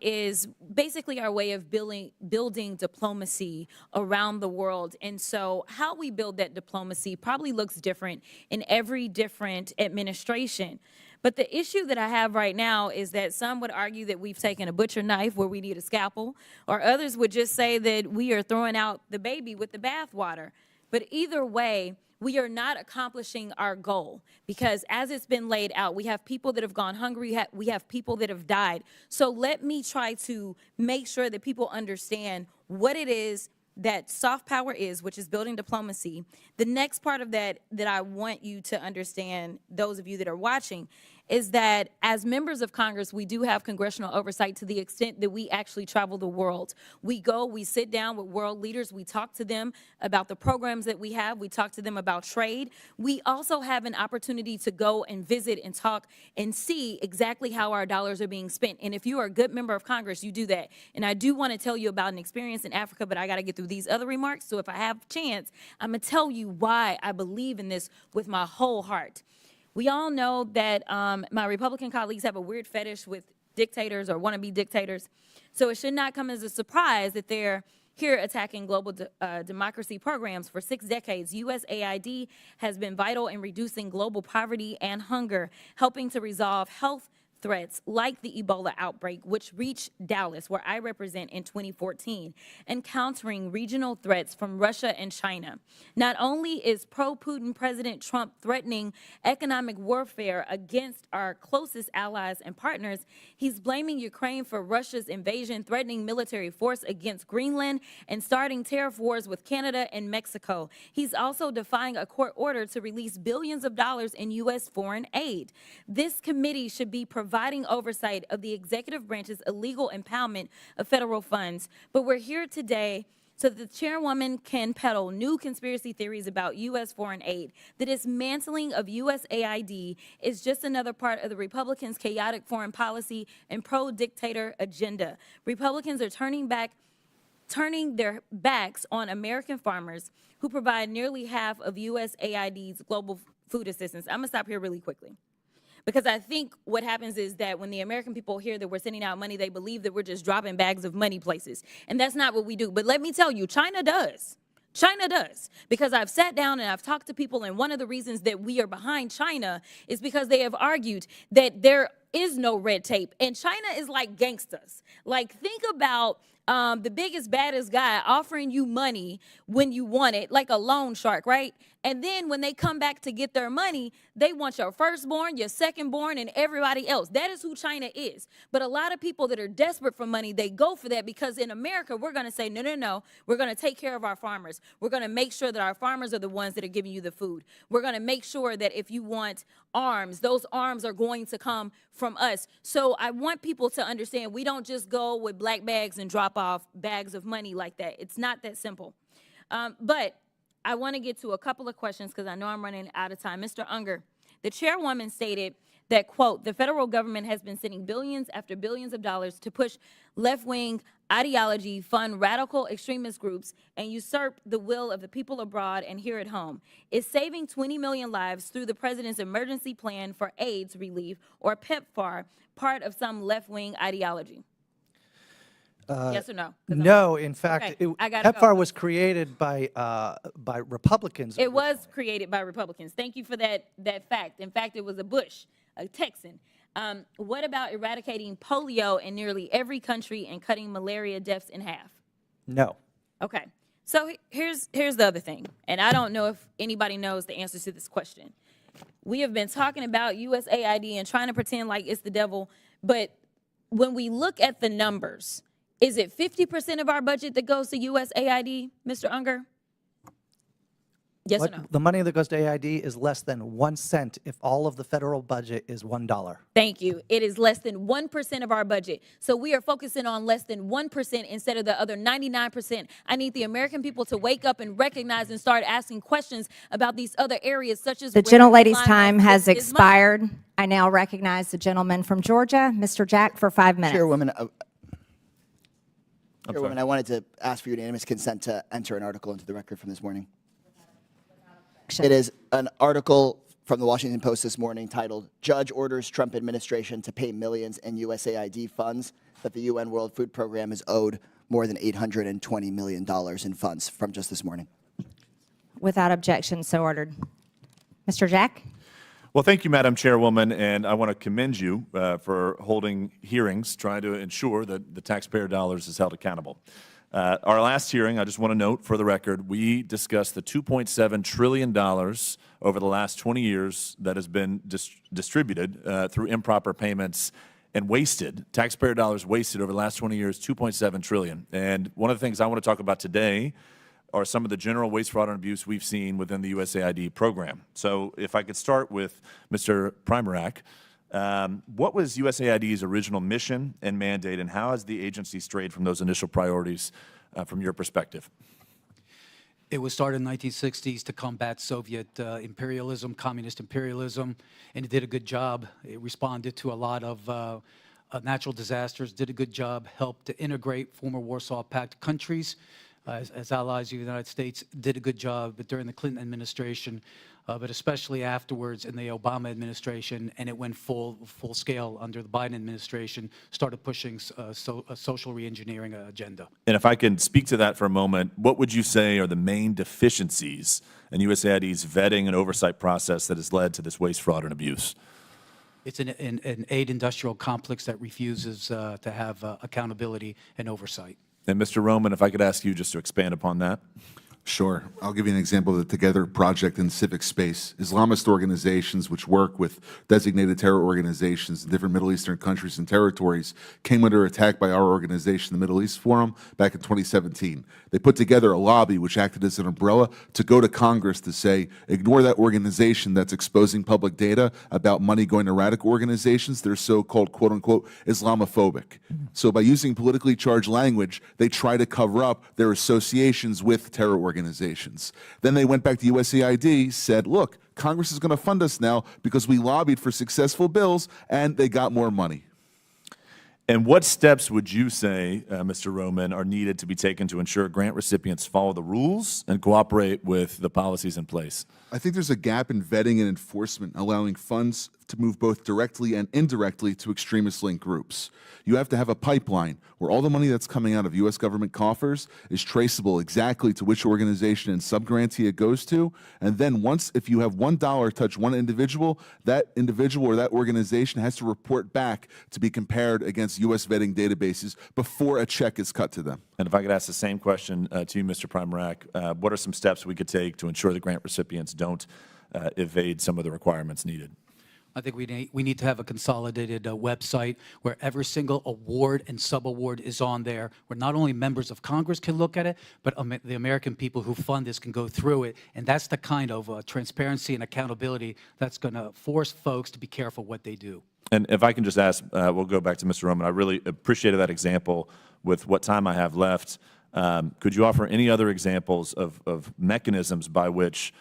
is basically our way of building diplomacy around the world. And so how we build that diplomacy probably looks different in every different administration. But the issue that I have right now is that some would argue that we've taken a butcher knife where we need a scalpel, or others would just say that we are throwing out the baby with the bathwater. But either way, we are not accomplishing our goal, because as it's been laid out, we have people that have gone hungry, we have people that have died. So let me try to make sure that people understand what it is that soft power is, which is building diplomacy. The next part of that I want you to understand, those of you that are watching, is that as members of Congress, we do have congressional oversight to the extent that we actually travel the world. We go, we sit down with world leaders, we talk to them about the programs that we have, we talk to them about trade. We also have an opportunity to go and visit and talk and see exactly how our dollars are being spent. And if you are a good member of Congress, you do that. And I do want to tell you about an experience in Africa, but I got to get through these other remarks. So if I have a chance, I'm going to tell you why I believe in this with my whole heart. We all know that my Republican colleagues have a weird fetish with dictators or wannabe dictators. So it should not come as a surprise that they're here attacking global democracy programs. For 6 decades, U.S.A.I.D has been vital in reducing global poverty and hunger, helping to resolve health threats like the Ebola outbreak, which reached Dallas, where I represent, in 2014, and countering regional threats from Russia and China. Not only is pro-Putin President Trump threatening economic warfare against our closest allies and partners, he's blaming Ukraine for Russia's invasion, threatening military force against Greenland, and starting tariff wars with Canada and Mexico. He's also defying a court order to release billions of dollars in U.S. foreign aid. This committee should be providing oversight of the executive branch's illegal impoundment of federal funds. But we're here today so that the chairwoman can peddle new conspiracy theories about U.S. foreign aid. The dismantling of U.S.A.I.D is just another part of the Republicans' chaotic foreign policy and pro-dictator agenda. Republicans are turning their backs on American farmers who provide nearly half of U.S.A.I.D's global food assistance. I'm going to stop here really quickly, because I think what happens is that when the American people hear that we're sending out money, they believe that we're just dropping bags of money places. And that's not what we do. But let me tell you, China does. China does. Because I've sat down and I've talked to people, and one of the reasons that we are behind China is because they have argued that there is no red tape. And China is like gangsters. Like, think about the biggest, baddest guy offering you money when you want it, like a loan shark, right? And then when they come back to get their money, they want your firstborn, your secondborn, and everybody else. That is who China is. But a lot of people that are desperate for money, they go for that, because in America, we're going to say, no, no, no. We're going to take care of our farmers. We're going to make sure that our farmers are the ones that are giving you the food. We're going to make sure that if you want arms, those arms are going to come from us. So I want people to understand we don't just go with black bags and drop off bags of money like that. It's not that simple. But I want to get to a couple of questions because I know I'm running out of time. Mr. Unger, the chairwoman stated that, quote, the federal government has been sending billions after billions of dollars to push left-wing ideology, fund radical extremist groups, and usurp the will of the people abroad and here at home. Is saving 20 million lives through the president's emergency plan for AIDS relief, or PEPFAR, part of some left-wing ideology? Yes or no? No, in fact, Okay, I gotta PEPFAR go. was created by Republicans. It was created by Republicans. Thank you for that fact. In fact, it was a Bush, a Texan. What about eradicating polio in nearly every country and cutting malaria deaths in half? No. Okay. So here's the other thing, and I don't know if anybody knows the answers to this question. We have been talking about U.S.A.I.D and trying to pretend like it's the devil, but when we look at the numbers, is it 50% of our budget that goes to U.S.A.I.D, Mr. Unger? Yes or no? The money that goes to AID is less than 1 cent if all of the federal budget is $1. Thank you. It is less than 1% of our budget. So we are focusing on less than 1% instead of the other 99%. I need the American people to wake up and recognize and start asking questions about these other areas, such as The where gentlelady's line time of has this is money. expired. I now recognize the gentleman from Georgia, Mr. Jack, for 5 minutes. Chairwoman, I wanted to ask for unanimous consent to enter an article into the record from this morning. It is an article from the Washington Post this morning titled, Judge Orders Trump Administration to Pay Millions in U.S.A.I.D Funds that the UN World Food Program is owed more than $820 million in funds, from just this morning. Without objection, so ordered. Mr. Jack? Well, thank you, Madam Chairwoman, and I want to commend you for holding hearings, trying to ensure that the taxpayer dollars is held accountable. Our last hearing, I just want to note for the record, we discussed the $2.7 trillion over the last 20 years that has been distributed through improper payments and wasted, taxpayer dollars wasted over the last 20 years, $2.7 trillion. And one of the things I want to talk about today are some of the general waste, fraud, and abuse we've seen within the U.S.A.I.D program. So if I could start with Mr. Primarak, what was U.S.A.I.D's original mission and mandate, and how has the agency strayed from those initial priorities from your perspective? It was started in the 1960s to combat Soviet imperialism, communist imperialism, and it did a good job. It responded to a lot of natural disasters, did a good job, helped to integrate former Warsaw Pact countries. as allies of the United States, did a good job during the Clinton administration, but especially afterwards in the Obama administration, and it went full scale under the Biden administration, started pushing a social reengineering agenda. And if I can speak to that for a moment, what would you say are the main deficiencies in USAID's vetting and oversight process that has led to this waste, fraud, and abuse? It's an aid industrial complex that refuses to have accountability and oversight. And Mr. Roman, if I could ask you just to expand upon that. Sure. I'll give you an example of the Together Project in civic space. Islamist organizations which work with designated terror organizations in different Middle Eastern countries and territories came under attack by our organization, the Middle East Forum, back in 2017. They put together a lobby which acted as an umbrella to go to Congress to say, ignore that organization that's exposing public data about money going to radical organizations. They're so-called, quote-unquote, Islamophobic. So by using politically charged language, they try to cover up their associations with terror organizations. Then they went back to USAID, said, look, Congress is going to fund us now because we lobbied for successful bills, and they got more money. And what steps would you say, Mr. Roman, are needed to be taken to ensure grant recipients follow the rules and cooperate with the policies in place? I think there's a gap in vetting and enforcement, allowing funds to move both directly and indirectly to extremist-linked groups. You have to have a pipeline where all the money that's coming out of U.S. government coffers is traceable exactly to which organization and subgrantee it goes to. And then once, if you have $1 touch one individual or that organization has to report back to be compared against U.S. vetting databases before a check is cut to them. And if I could ask the same question to you, Mr. Primerack, what are some steps we could take to ensure the grant recipients don't evade some of the requirements needed? I think we need to have a consolidated website where every single award and sub-award is on there, where not only members of Congress can look at it, but the American people who fund this can go through it. And that's the kind of transparency and accountability that's going to force folks to be careful what they do. And if I can just ask, we'll go back to Mr. Roman. I really appreciated that example. With what time I have left, could you offer any other examples of mechanisms by which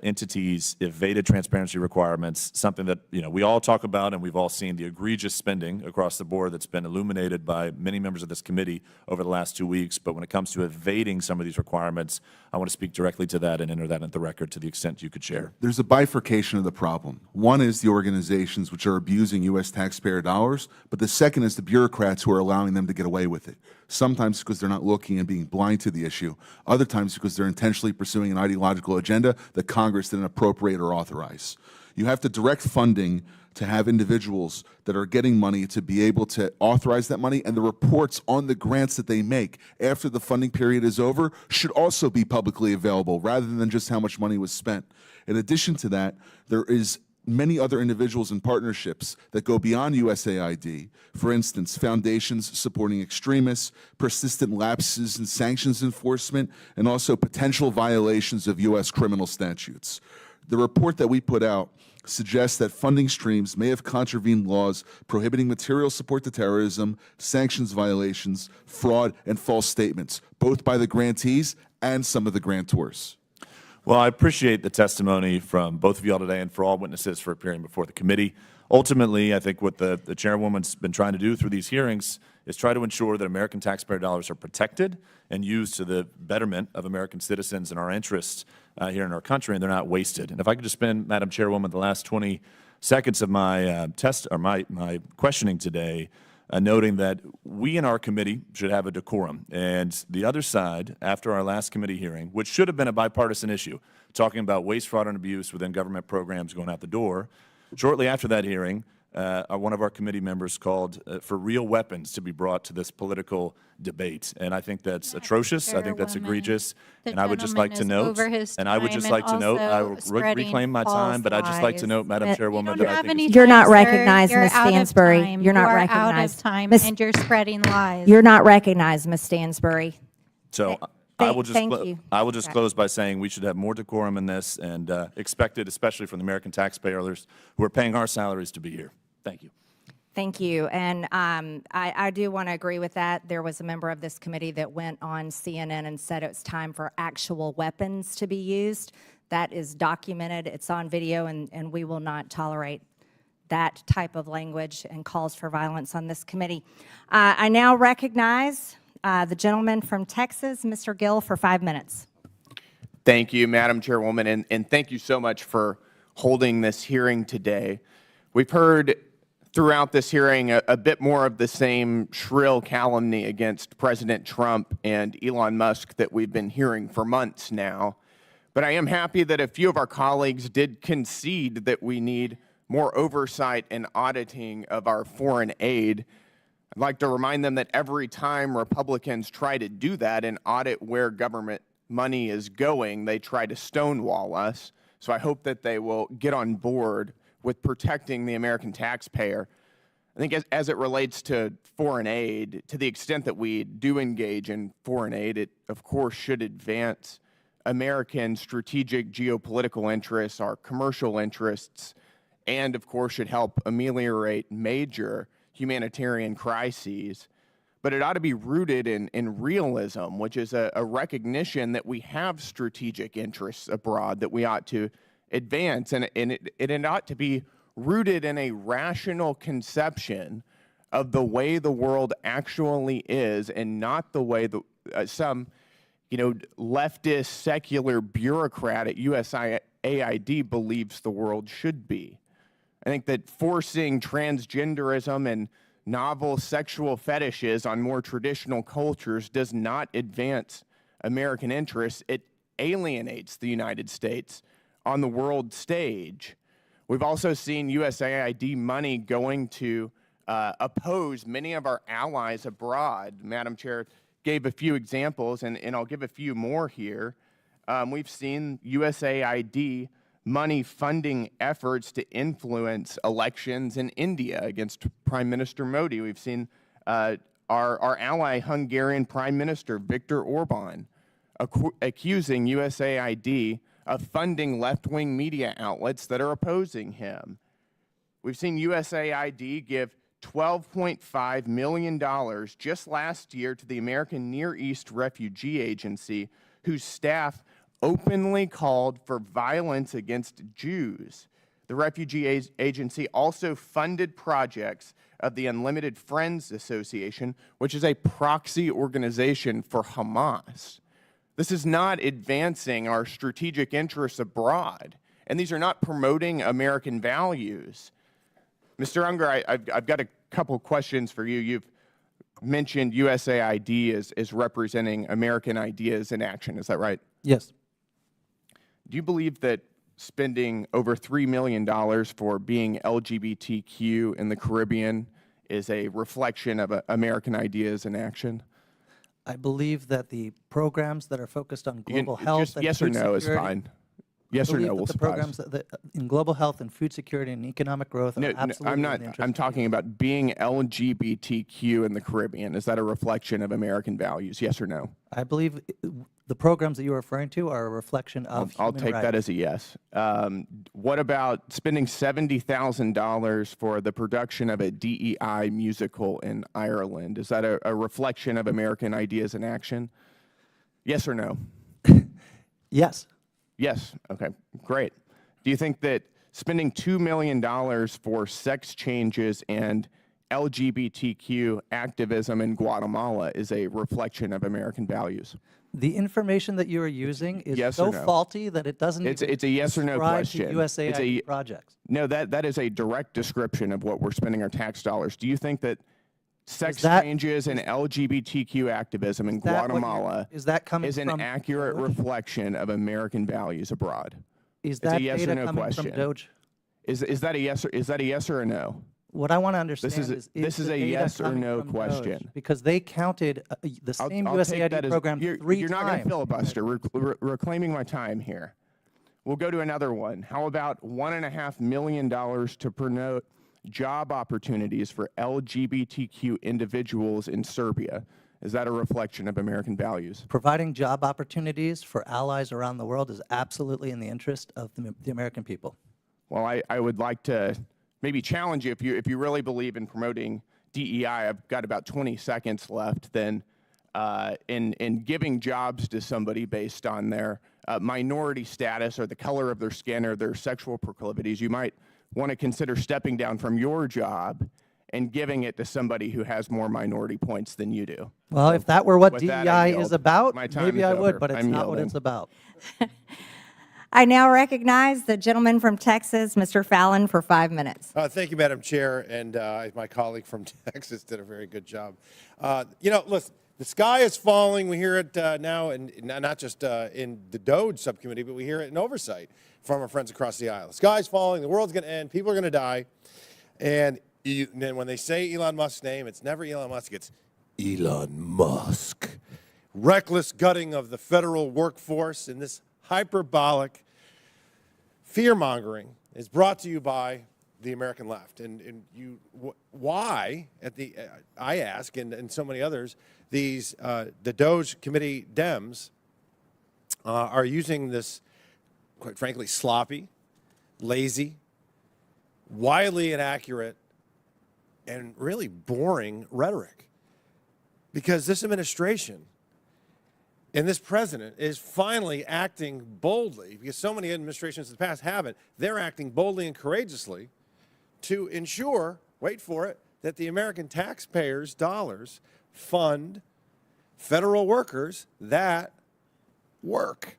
entities evaded transparency requirements, something that we all talk about, and we've all seen the egregious spending across the board that's been illuminated by many members of this committee over the last 2 weeks. But when it comes to evading some of these requirements, I want to speak directly to that and enter that into the record to the extent you could share. There's a bifurcation of the problem. One is the organizations which are abusing U.S. taxpayer dollars, but the second is the bureaucrats who are allowing them to get away with it. Sometimes because they're not looking and being blind to the issue. Other times because they're intentionally pursuing an ideological agenda that Congress didn't appropriate or authorize. You have to direct funding to have individuals that are getting money to be able to authorize that money, and the reports on the grants that they make after the funding period is over should also be publicly available rather than just how much money was spent. In addition to that, there is many other individuals and partnerships that go beyond USAID. For instance, foundations supporting extremists, persistent lapses in sanctions enforcement, and also potential violations of U.S. criminal statutes. The report that we put out suggests that funding streams may have contravened laws prohibiting material support to terrorism, sanctions violations, fraud, and false statements, both by the grantees and some of the grantors. Well, I appreciate the testimony from both of you all today and for all witnesses for appearing before the committee. Ultimately, I think what the chairwoman's been trying to do through these hearings is try to ensure that American taxpayer dollars are protected and used to the betterment of American citizens and our interests here in our country, and they're not wasted. And if I could just spend, Madam Chairwoman, the last 20 seconds of my my questioning today noting that we in our committee should have a decorum. And the other side, after our last committee hearing, which should have been a bipartisan issue, talking about waste, fraud, and abuse within government programs going out the door, shortly after that hearing, one of our committee members called for real weapons to be brought to this political debate. And I think that's atrocious. I think that's egregious. And I would just like to note, I will reclaim my time, but I'd just like to note, Madam Chairwoman, that I think you're not recognized, Ms. Stansbury. You're not recognized. Out of time, and you're spreading lies. You're not recognized, Ms. Stansbury. So I will just close by saying we should have more decorum in this, and expect it, especially from the American taxpayers who are paying our salaries to be here. Thank you. Thank you. And I do want to agree with that. There was a member of this committee that went on CNN and said it was time for actual weapons to be used. That is documented. It's on video, and we will not tolerate that type of language and calls for violence on this committee. I now recognize The gentleman from Texas, Mr. Gill, for 5 minutes. Thank you, Madam Chairwoman, and thank you so much for holding this hearing today. We've heard throughout this hearing a bit more of the same shrill calumny against President Trump and Elon Musk that we've been hearing for months now. But I am happy that a few of our colleagues did concede that we need more oversight and auditing of our foreign aid. I'd like to remind them that every time Republicans try to do that and audit where government money is going, they try to stonewall us. So I hope that they will get on board with protecting the American taxpayer. I think as it relates to foreign aid, to the extent that we do engage in foreign aid, it of course should advance American strategic geopolitical interests, our commercial interests, and of course should help ameliorate major humanitarian crises. But it ought to be rooted in realism, which is a recognition that we have strategic interests abroad that we ought to advance. And it ought to be rooted in a rational conception of the way the world actually is and not the way some leftist secular bureaucrat at U.S.A.I.D. believes the world should be. I think that forcing transgenderism and novel sexual fetishes on more traditional cultures does not advance American interests. It alienates the United States on the world stage. We've also seen U.S.A.I.D. money going to oppose many of our allies abroad. Madam Chair gave a few examples, and I'll give a few more here. We've seen U.S.A.I.D. money funding efforts to influence elections in India against Prime Minister Modi. We've seen our ally Hungarian Prime Minister Viktor Orban accusing U.S.A.I.D. of funding left-wing media outlets that are opposing him. We've seen U.S.A.I.D. give $12.5 million just last year to the American Near East Refugee Agency, whose staff openly called for violence against Jews. The Refugee Agency also funded projects of the Unlimited Friends Association, which is a proxy organization for Hamas. This is not advancing our strategic interests abroad, and these are not promoting American values. Mr. Unger, I've got a couple questions for you. You've mentioned U.S.A.I.D. as representing American ideas in action. Is that right? Yes. Do you believe that spending over $3 million for being LGBTQ in the Caribbean is a reflection of American ideas in action? I believe that the programs that are focused on global health just and yes or food no security, is fine. Yes or no will the suffice. programs that in global health and food security and economic growth are absolutely I'm not. in the interest I'm of talking about being LGBTQ in the Caribbean. Is that a reflection of American values? Yes or no? I believe the programs that you're referring to are a reflection of I'll human take rights. that as a yes. What about spending $70,000 for the production of a DEI musical in Ireland? Is that a reflection of American ideas in action? Yes or no? Yes. Yes. Okay, great. Do you think that spending $2 million for sex changes and LGBTQ activism in Guatemala is a reflection of American values? The information that you are using is Yes so or no? faulty that it doesn't It's even a yes or no describe question. to USAID It's projects. No, that is a direct description of what we're spending our tax dollars. Do you think that sex that- changes and LGBTQ activism in that what you're- Guatemala is that coming is an from accurate Doge? reflection of American values abroad? Is It's a that yes or data no coming question. from Doge? Is that a yes or a no? What I want to understand this is the a data yes or coming no from question. Doge? Because they counted the same I'll take that USAID as- program three You're not going times. to filibuster. Reclaiming my time here. We'll go to another one. How about $1.5 million to promote job opportunities for LGBTQ individuals in Serbia? Is that a reflection of American values? Providing job opportunities for allies around the world is absolutely in the interest of the American people. Well, I would like to maybe challenge you if you really believe in promoting DEI. I've got about 20 seconds left. Then, in giving jobs to somebody based on their minority status or the color of their skin or their sexual proclivities, you might want to consider stepping down from your job and giving it to somebody who has more minority points than you do. Well, if that were what With that, I DEI is yield. about, My time maybe is I would, over. but it's I'm not what yielding. it's about. I now recognize the gentleman from Texas, Mr. Fallon, for 5 minutes. Thank you, Madam Chair, and my colleague from Texas did a very good job. Listen, the sky is falling. We hear it now, and not just in the DOGE subcommittee, but we hear it in oversight from our friends across the aisle. The sky's falling. The world's going to end. People are going to die. And then when they say Elon Musk's name, it's never Elon Musk. It's Elon Musk. Reckless gutting of the federal workforce and this hyperbolic fear-mongering is brought to you by the American left. And why, I ask, and so many others, the DOGE committee Dems are using this, quite frankly, sloppy, lazy, wildly inaccurate, and really boring rhetoric. Because this administration and this president is finally acting boldly, because so many administrations in the past haven't. They're acting boldly and courageously to ensure, wait for it, that the American taxpayers' dollars fund federal workers that work.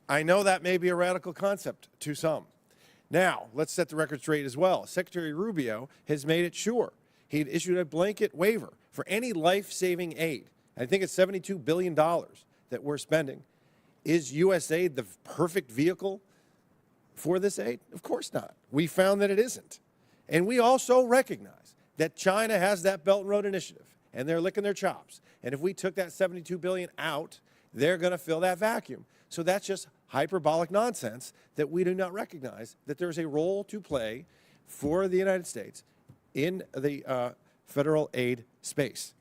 I know that may be a radical concept to some. Now, let's set the record straight as well. Secretary Rubio has made it sure. He'd issued a blanket waiver for any life-saving aid. I think it's $72 billion that we're spending. Is U.S.A.I.D. the perfect vehicle for this aid? Of course not. We found that it isn't. And we also recognize that China has that Belt and Road Initiative, and they're licking their chops. And if we took that $72 billion out, they're going to fill that vacuum. So that's just hyperbolic nonsense that we do not recognize that there's a role to play for the United States in the federal aid space.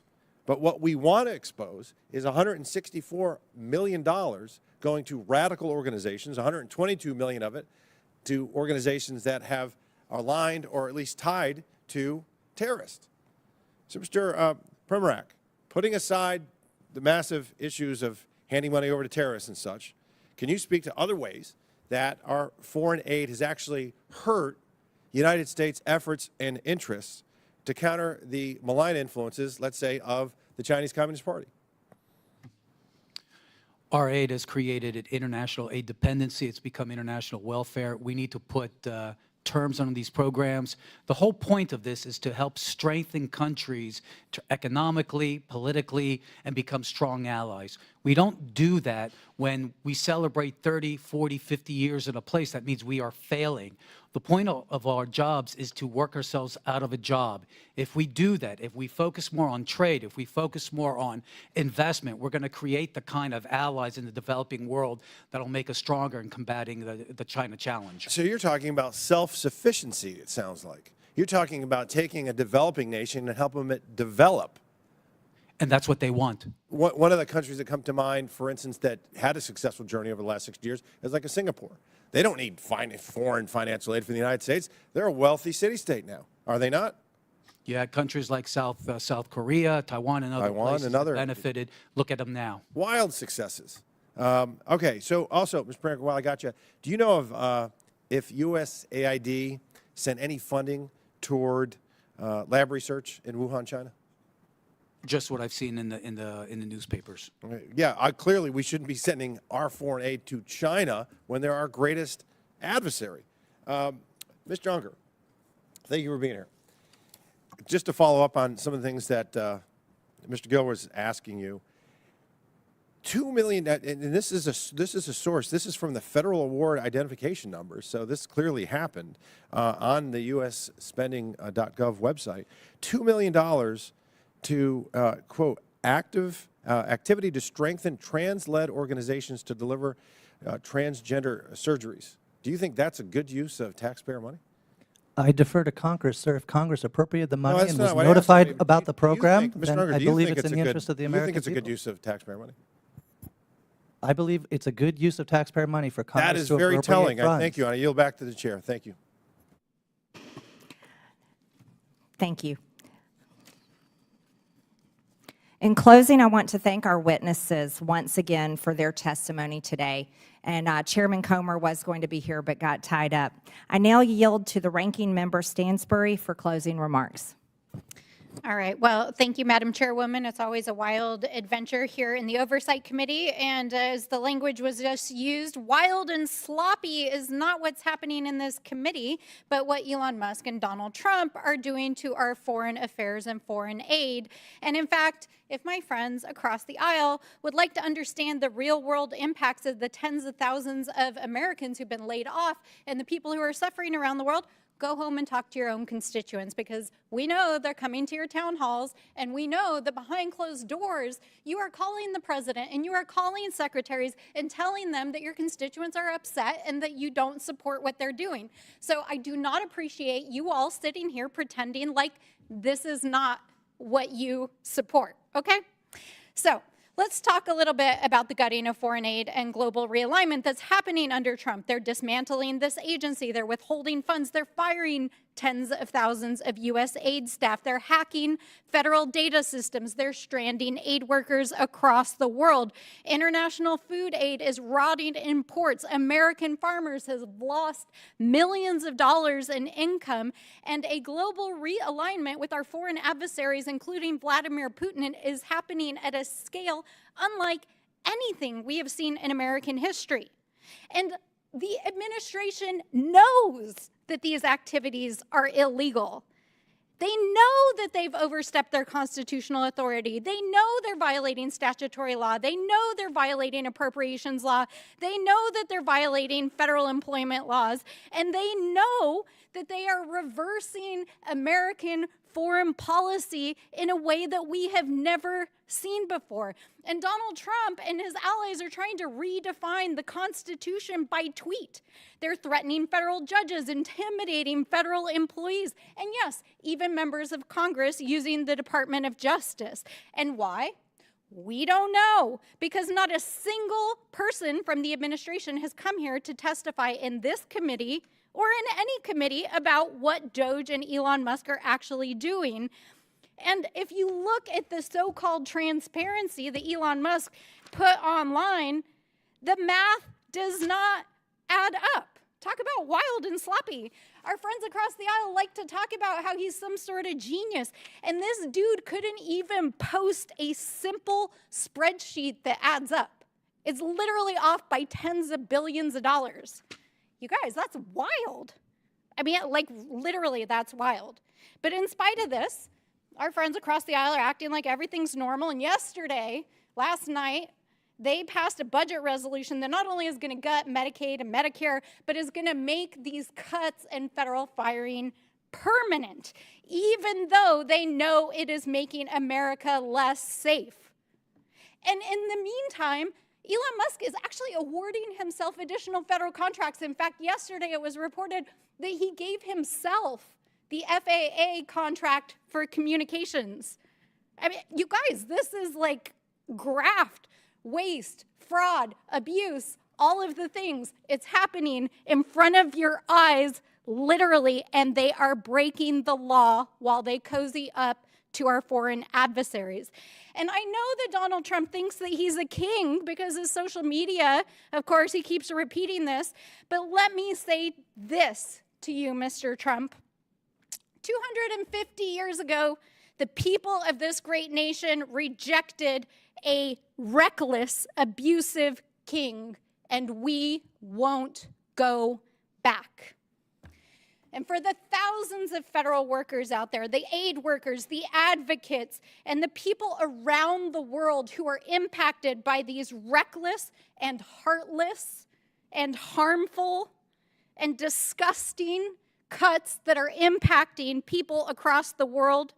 But what we want to expose is $164 million going to radical organizations, $122 million of it to organizations that have aligned or at least tied to terrorists. So, Mr. Premarak, putting aside the massive issues of handing money over to terrorists and such, can you speak to other ways that our foreign aid has actually hurt United States efforts and interests to counter the malign influences, let's say, of the Chinese Communist Party? Our aid has created an international aid dependency. It's become international welfare. We need to put terms on these programs. The whole point of this is to help strengthen countries economically, politically, and become strong allies. We don't do that when we celebrate 30, 40, 50 years in a place. That means we are failing. The point of our jobs is to work ourselves out of a job. If we do that, if we focus more on trade, if we focus more on investment, we're going to create the kind of allies in the developing world that will make us stronger in combating the China challenge. So you're talking about self-sufficiency, it sounds like. You're talking about taking a developing nation and helping it develop. And that's what they want. One of the countries that come to mind, for instance, that had a successful journey over the last 60 years is like a Singapore. They don't need foreign financial aid from the United States. They're a wealthy city-state now, are they not? Yeah, countries like South Korea, Taiwan, and other places have benefited. Look at them now. Wild successes. Okay, so also, Mr. President, while I got you, do you know of if U.S.A.I.D. sent any funding toward lab research in Wuhan, China? Just what I've seen in the newspapers. Yeah, clearly we shouldn't be sending our foreign aid to China when they're our greatest adversary. Mr. Unger, thank you for being here. Just to follow up on some of the things that Mr. Gill was asking you, $2 million, and this is a source. This is from the Federal Award Identification Numbers, so this clearly happened on the USspending.gov website. $2 million to, quote, activity to strengthen trans-led organizations to deliver transgender surgeries. Do you think that's a good use of taxpayer money? I defer to Congress, sir. If Congress appropriated the money and was what I notified asked. about the program, Mr. then Unger, I do you believe think it's in the interest of the American people. Do you think it's a good people. use of taxpayer money? I believe it's a good use of taxpayer money for Congress That is to very appropriate telling. funds. Thank you. I yield back to the chair. Thank you. Thank you. In closing, I want to thank our witnesses once again for their testimony today. And Chairman Comer was going to be here but got tied up. I now yield to the ranking member Stansbury for closing remarks. All right. Well, thank you, Madam Chairwoman. It's always a wild adventure here in the Oversight Committee. And as the language was just used, wild and sloppy is not what's happening in this committee, but what Elon Musk and Donald Trump are doing to our foreign affairs and foreign aid. And in fact, if my friends across the aisle would like to understand the real world impacts of the tens of thousands of Americans who've been laid off and the people who are suffering around the world, go home and talk to your own constituents, because we know they're coming to your town halls, and we know that behind closed doors, you are calling the president and you are calling secretaries and telling them that your constituents are upset and that you don't support what they're doing. So I do not appreciate you all sitting here pretending like this is not what you support, okay? So let's talk a little bit about the gutting of foreign aid and global realignment that's happening under Trump. They're dismantling this agency. They're withholding funds. They're firing tens of thousands of U.S.A.I.D staff. They're hacking federal data systems. They're stranding aid workers across the world. International food aid is rotting in ports. American farmers have lost millions of dollars in income. And a global realignment with our foreign adversaries, including Vladimir Putin, is happening at a scale unlike anything we have seen in American history. And the administration knows that these activities are illegal. They know that they've overstepped their constitutional authority. They know they're violating statutory law. They know they're violating appropriations law. They know that they're violating federal employment laws. And they know that they are reversing American foreign policy in a way that we have never seen before. And Donald Trump and his allies are trying to redefine the Constitution by tweet. They're threatening federal judges, intimidating federal employees, and yes, even members of Congress using the Department of Justice. And why? We don't know, because not a single person from the administration has come here to testify in this committee or in any committee about what Doge and Elon Musk are actually doing. And if you look at the so-called transparency that Elon Musk put online, the math does not add up. Talk about wild and sloppy. Our friends across the aisle like to talk about how he's some sort of genius. And this dude couldn't even post a simple spreadsheet that adds up. It's literally off by tens of billions of dollars. You guys, that's wild. I mean, like, literally, that's wild. But in spite of this, our friends across the aisle are acting like everything's normal. And yesterday, last night, they passed a budget resolution that not only is going to gut Medicaid and Medicare, but is going to make these cuts and federal firing permanent, even though they know it is making America less safe. And in the meantime, Elon Musk is actually awarding himself additional federal contracts. In fact, yesterday it was reported that he gave himself the FAA contract for communications. I mean, you guys, this is like graft, waste, fraud, abuse, all of the things. It's happening in front of your eyes, literally, and they are breaking the law while they cozy up to our foreign adversaries. And I know that Donald Trump thinks that he's a king because his social media, of course, he keeps repeating this. But let me say this to you, Mr. Trump. 250 years ago, the people of this great nation rejected a reckless, abusive king, and we won't go back. And for the thousands of federal workers out there, the aid workers, the advocates, and the people around the world who are impacted by these reckless and heartless and harmful and disgusting cuts that are impacting people across the world,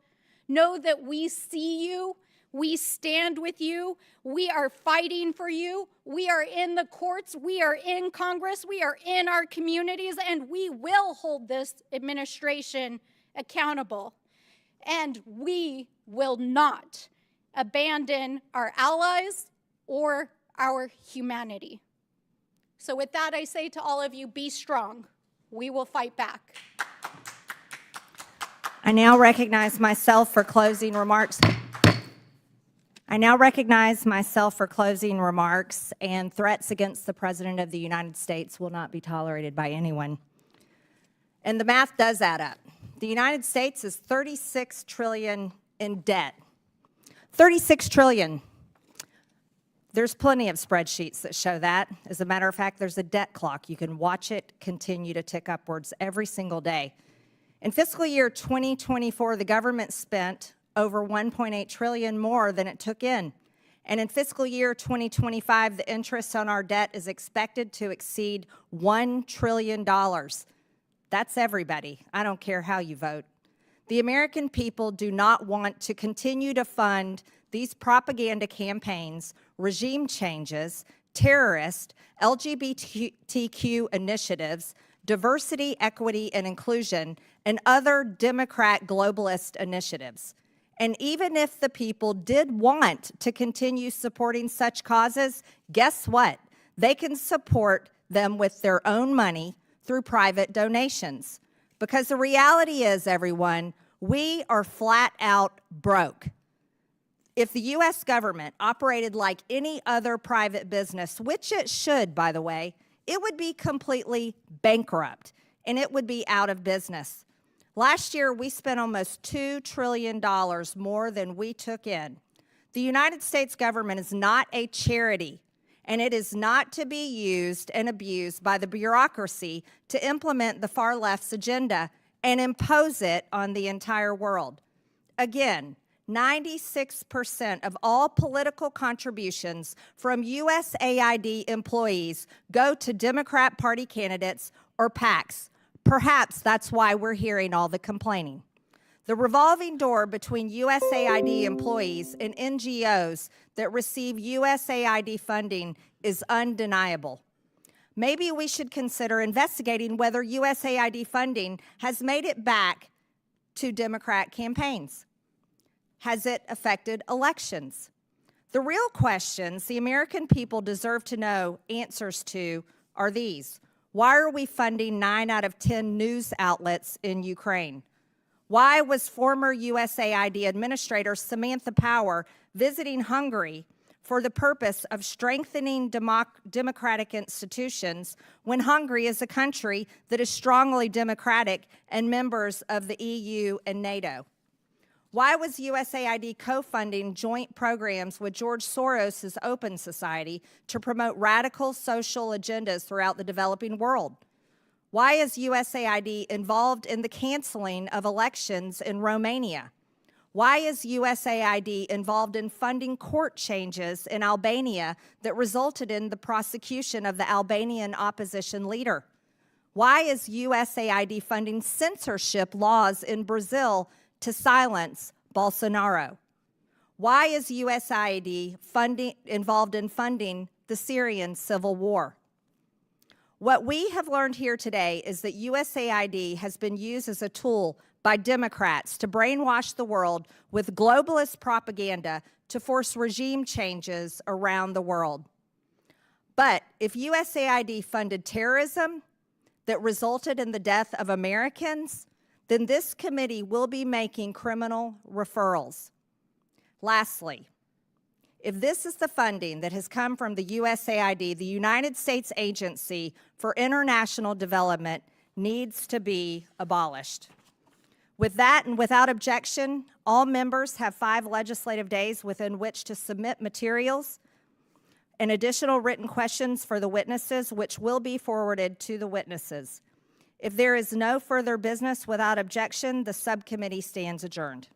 know that we see you. We stand with you. We are fighting for you. We are in the courts. We are in Congress. We are in our communities, and we will hold this administration accountable. And we will not abandon our allies or our humanity. So with that, I say to all of you, be strong. We will fight back. I now recognize myself for closing remarks. And threats against the President of the United States will not be tolerated by anyone. And the math does add up. the United States is $36 trillion in debt. $36 trillion. There's plenty of spreadsheets that show that. As a matter of fact, there's a debt clock. You can watch it continue to tick upwards every single day. In fiscal year 2024, the government spent over $1.8 trillion more than it took in. And in fiscal year 2025, the interest on our debt is expected to exceed $1 trillion. That's everybody. I don't care how you vote. The American people do not want to continue to fund these propaganda campaigns, regime changes, terrorist, LGBTQ initiatives, diversity, equity, and inclusion, and other Democrat globalist initiatives. And even if the people did want to continue supporting such causes, guess what? They can support them with their own money through private donations. Because the reality is, everyone, we are flat out broke. If the U.S. government operated like any other private business, which it should, by the way, it would be completely bankrupt and it would be out of business. Last year, we spent almost $2 trillion more than we took in. The United States government is not a charity, and it is not to be used and abused by the bureaucracy to implement the far left's agenda and impose it on the entire world. Again, 96% of all political contributions from U.S.A.I.D. employees go to Democrat Party candidates or PACs. Perhaps that's why we're hearing all the complaining. The revolving door between U.S.A.I.D. employees and NGOs that receive U.S.A.I.D. funding is undeniable. Maybe we should consider investigating whether U.S.A.I.D. funding has made it back to Democrat campaigns. Has it affected elections? The real questions the American people deserve to know answers to are these. Why are we funding 9 out of 10 news outlets in Ukraine? Why was former U.S.A.I.D. Administrator Samantha Power visiting Hungary for the purpose of strengthening democratic institutions when Hungary is a country that is strongly democratic and members of the EU and NATO? Why was U.S.A.I.D. co-funding joint programs with George Soros' Open Society to promote radical social agendas throughout the developing world? Why is U.S.A.I.D. involved in the canceling of elections in Romania? Why is U.S.A.I.D. involved in funding court changes in Albania that resulted in the prosecution of the Albanian opposition leader? Why is U.S.A.I.D. funding censorship laws in Brazil to silence Bolsonaro? Why is U.S.A.I.D. involved in funding the Syrian civil war? What we have learned here today is that U.S.A.I.D. has been used as a tool by Democrats to brainwash the world with globalist propaganda to force regime changes around the world. But if U.S.A.I.D. funded terrorism that resulted in the death of Americans, then this committee will be making criminal referrals. Lastly, if this is the funding that has come from the U.S.A.I.D., the United States Agency for International Development needs to be abolished. With that and without objection, all members have 5 legislative days within which to submit materials and additional written questions for the witnesses, which will be forwarded to the witnesses. If there is no further business without objection, the subcommittee stands adjourned.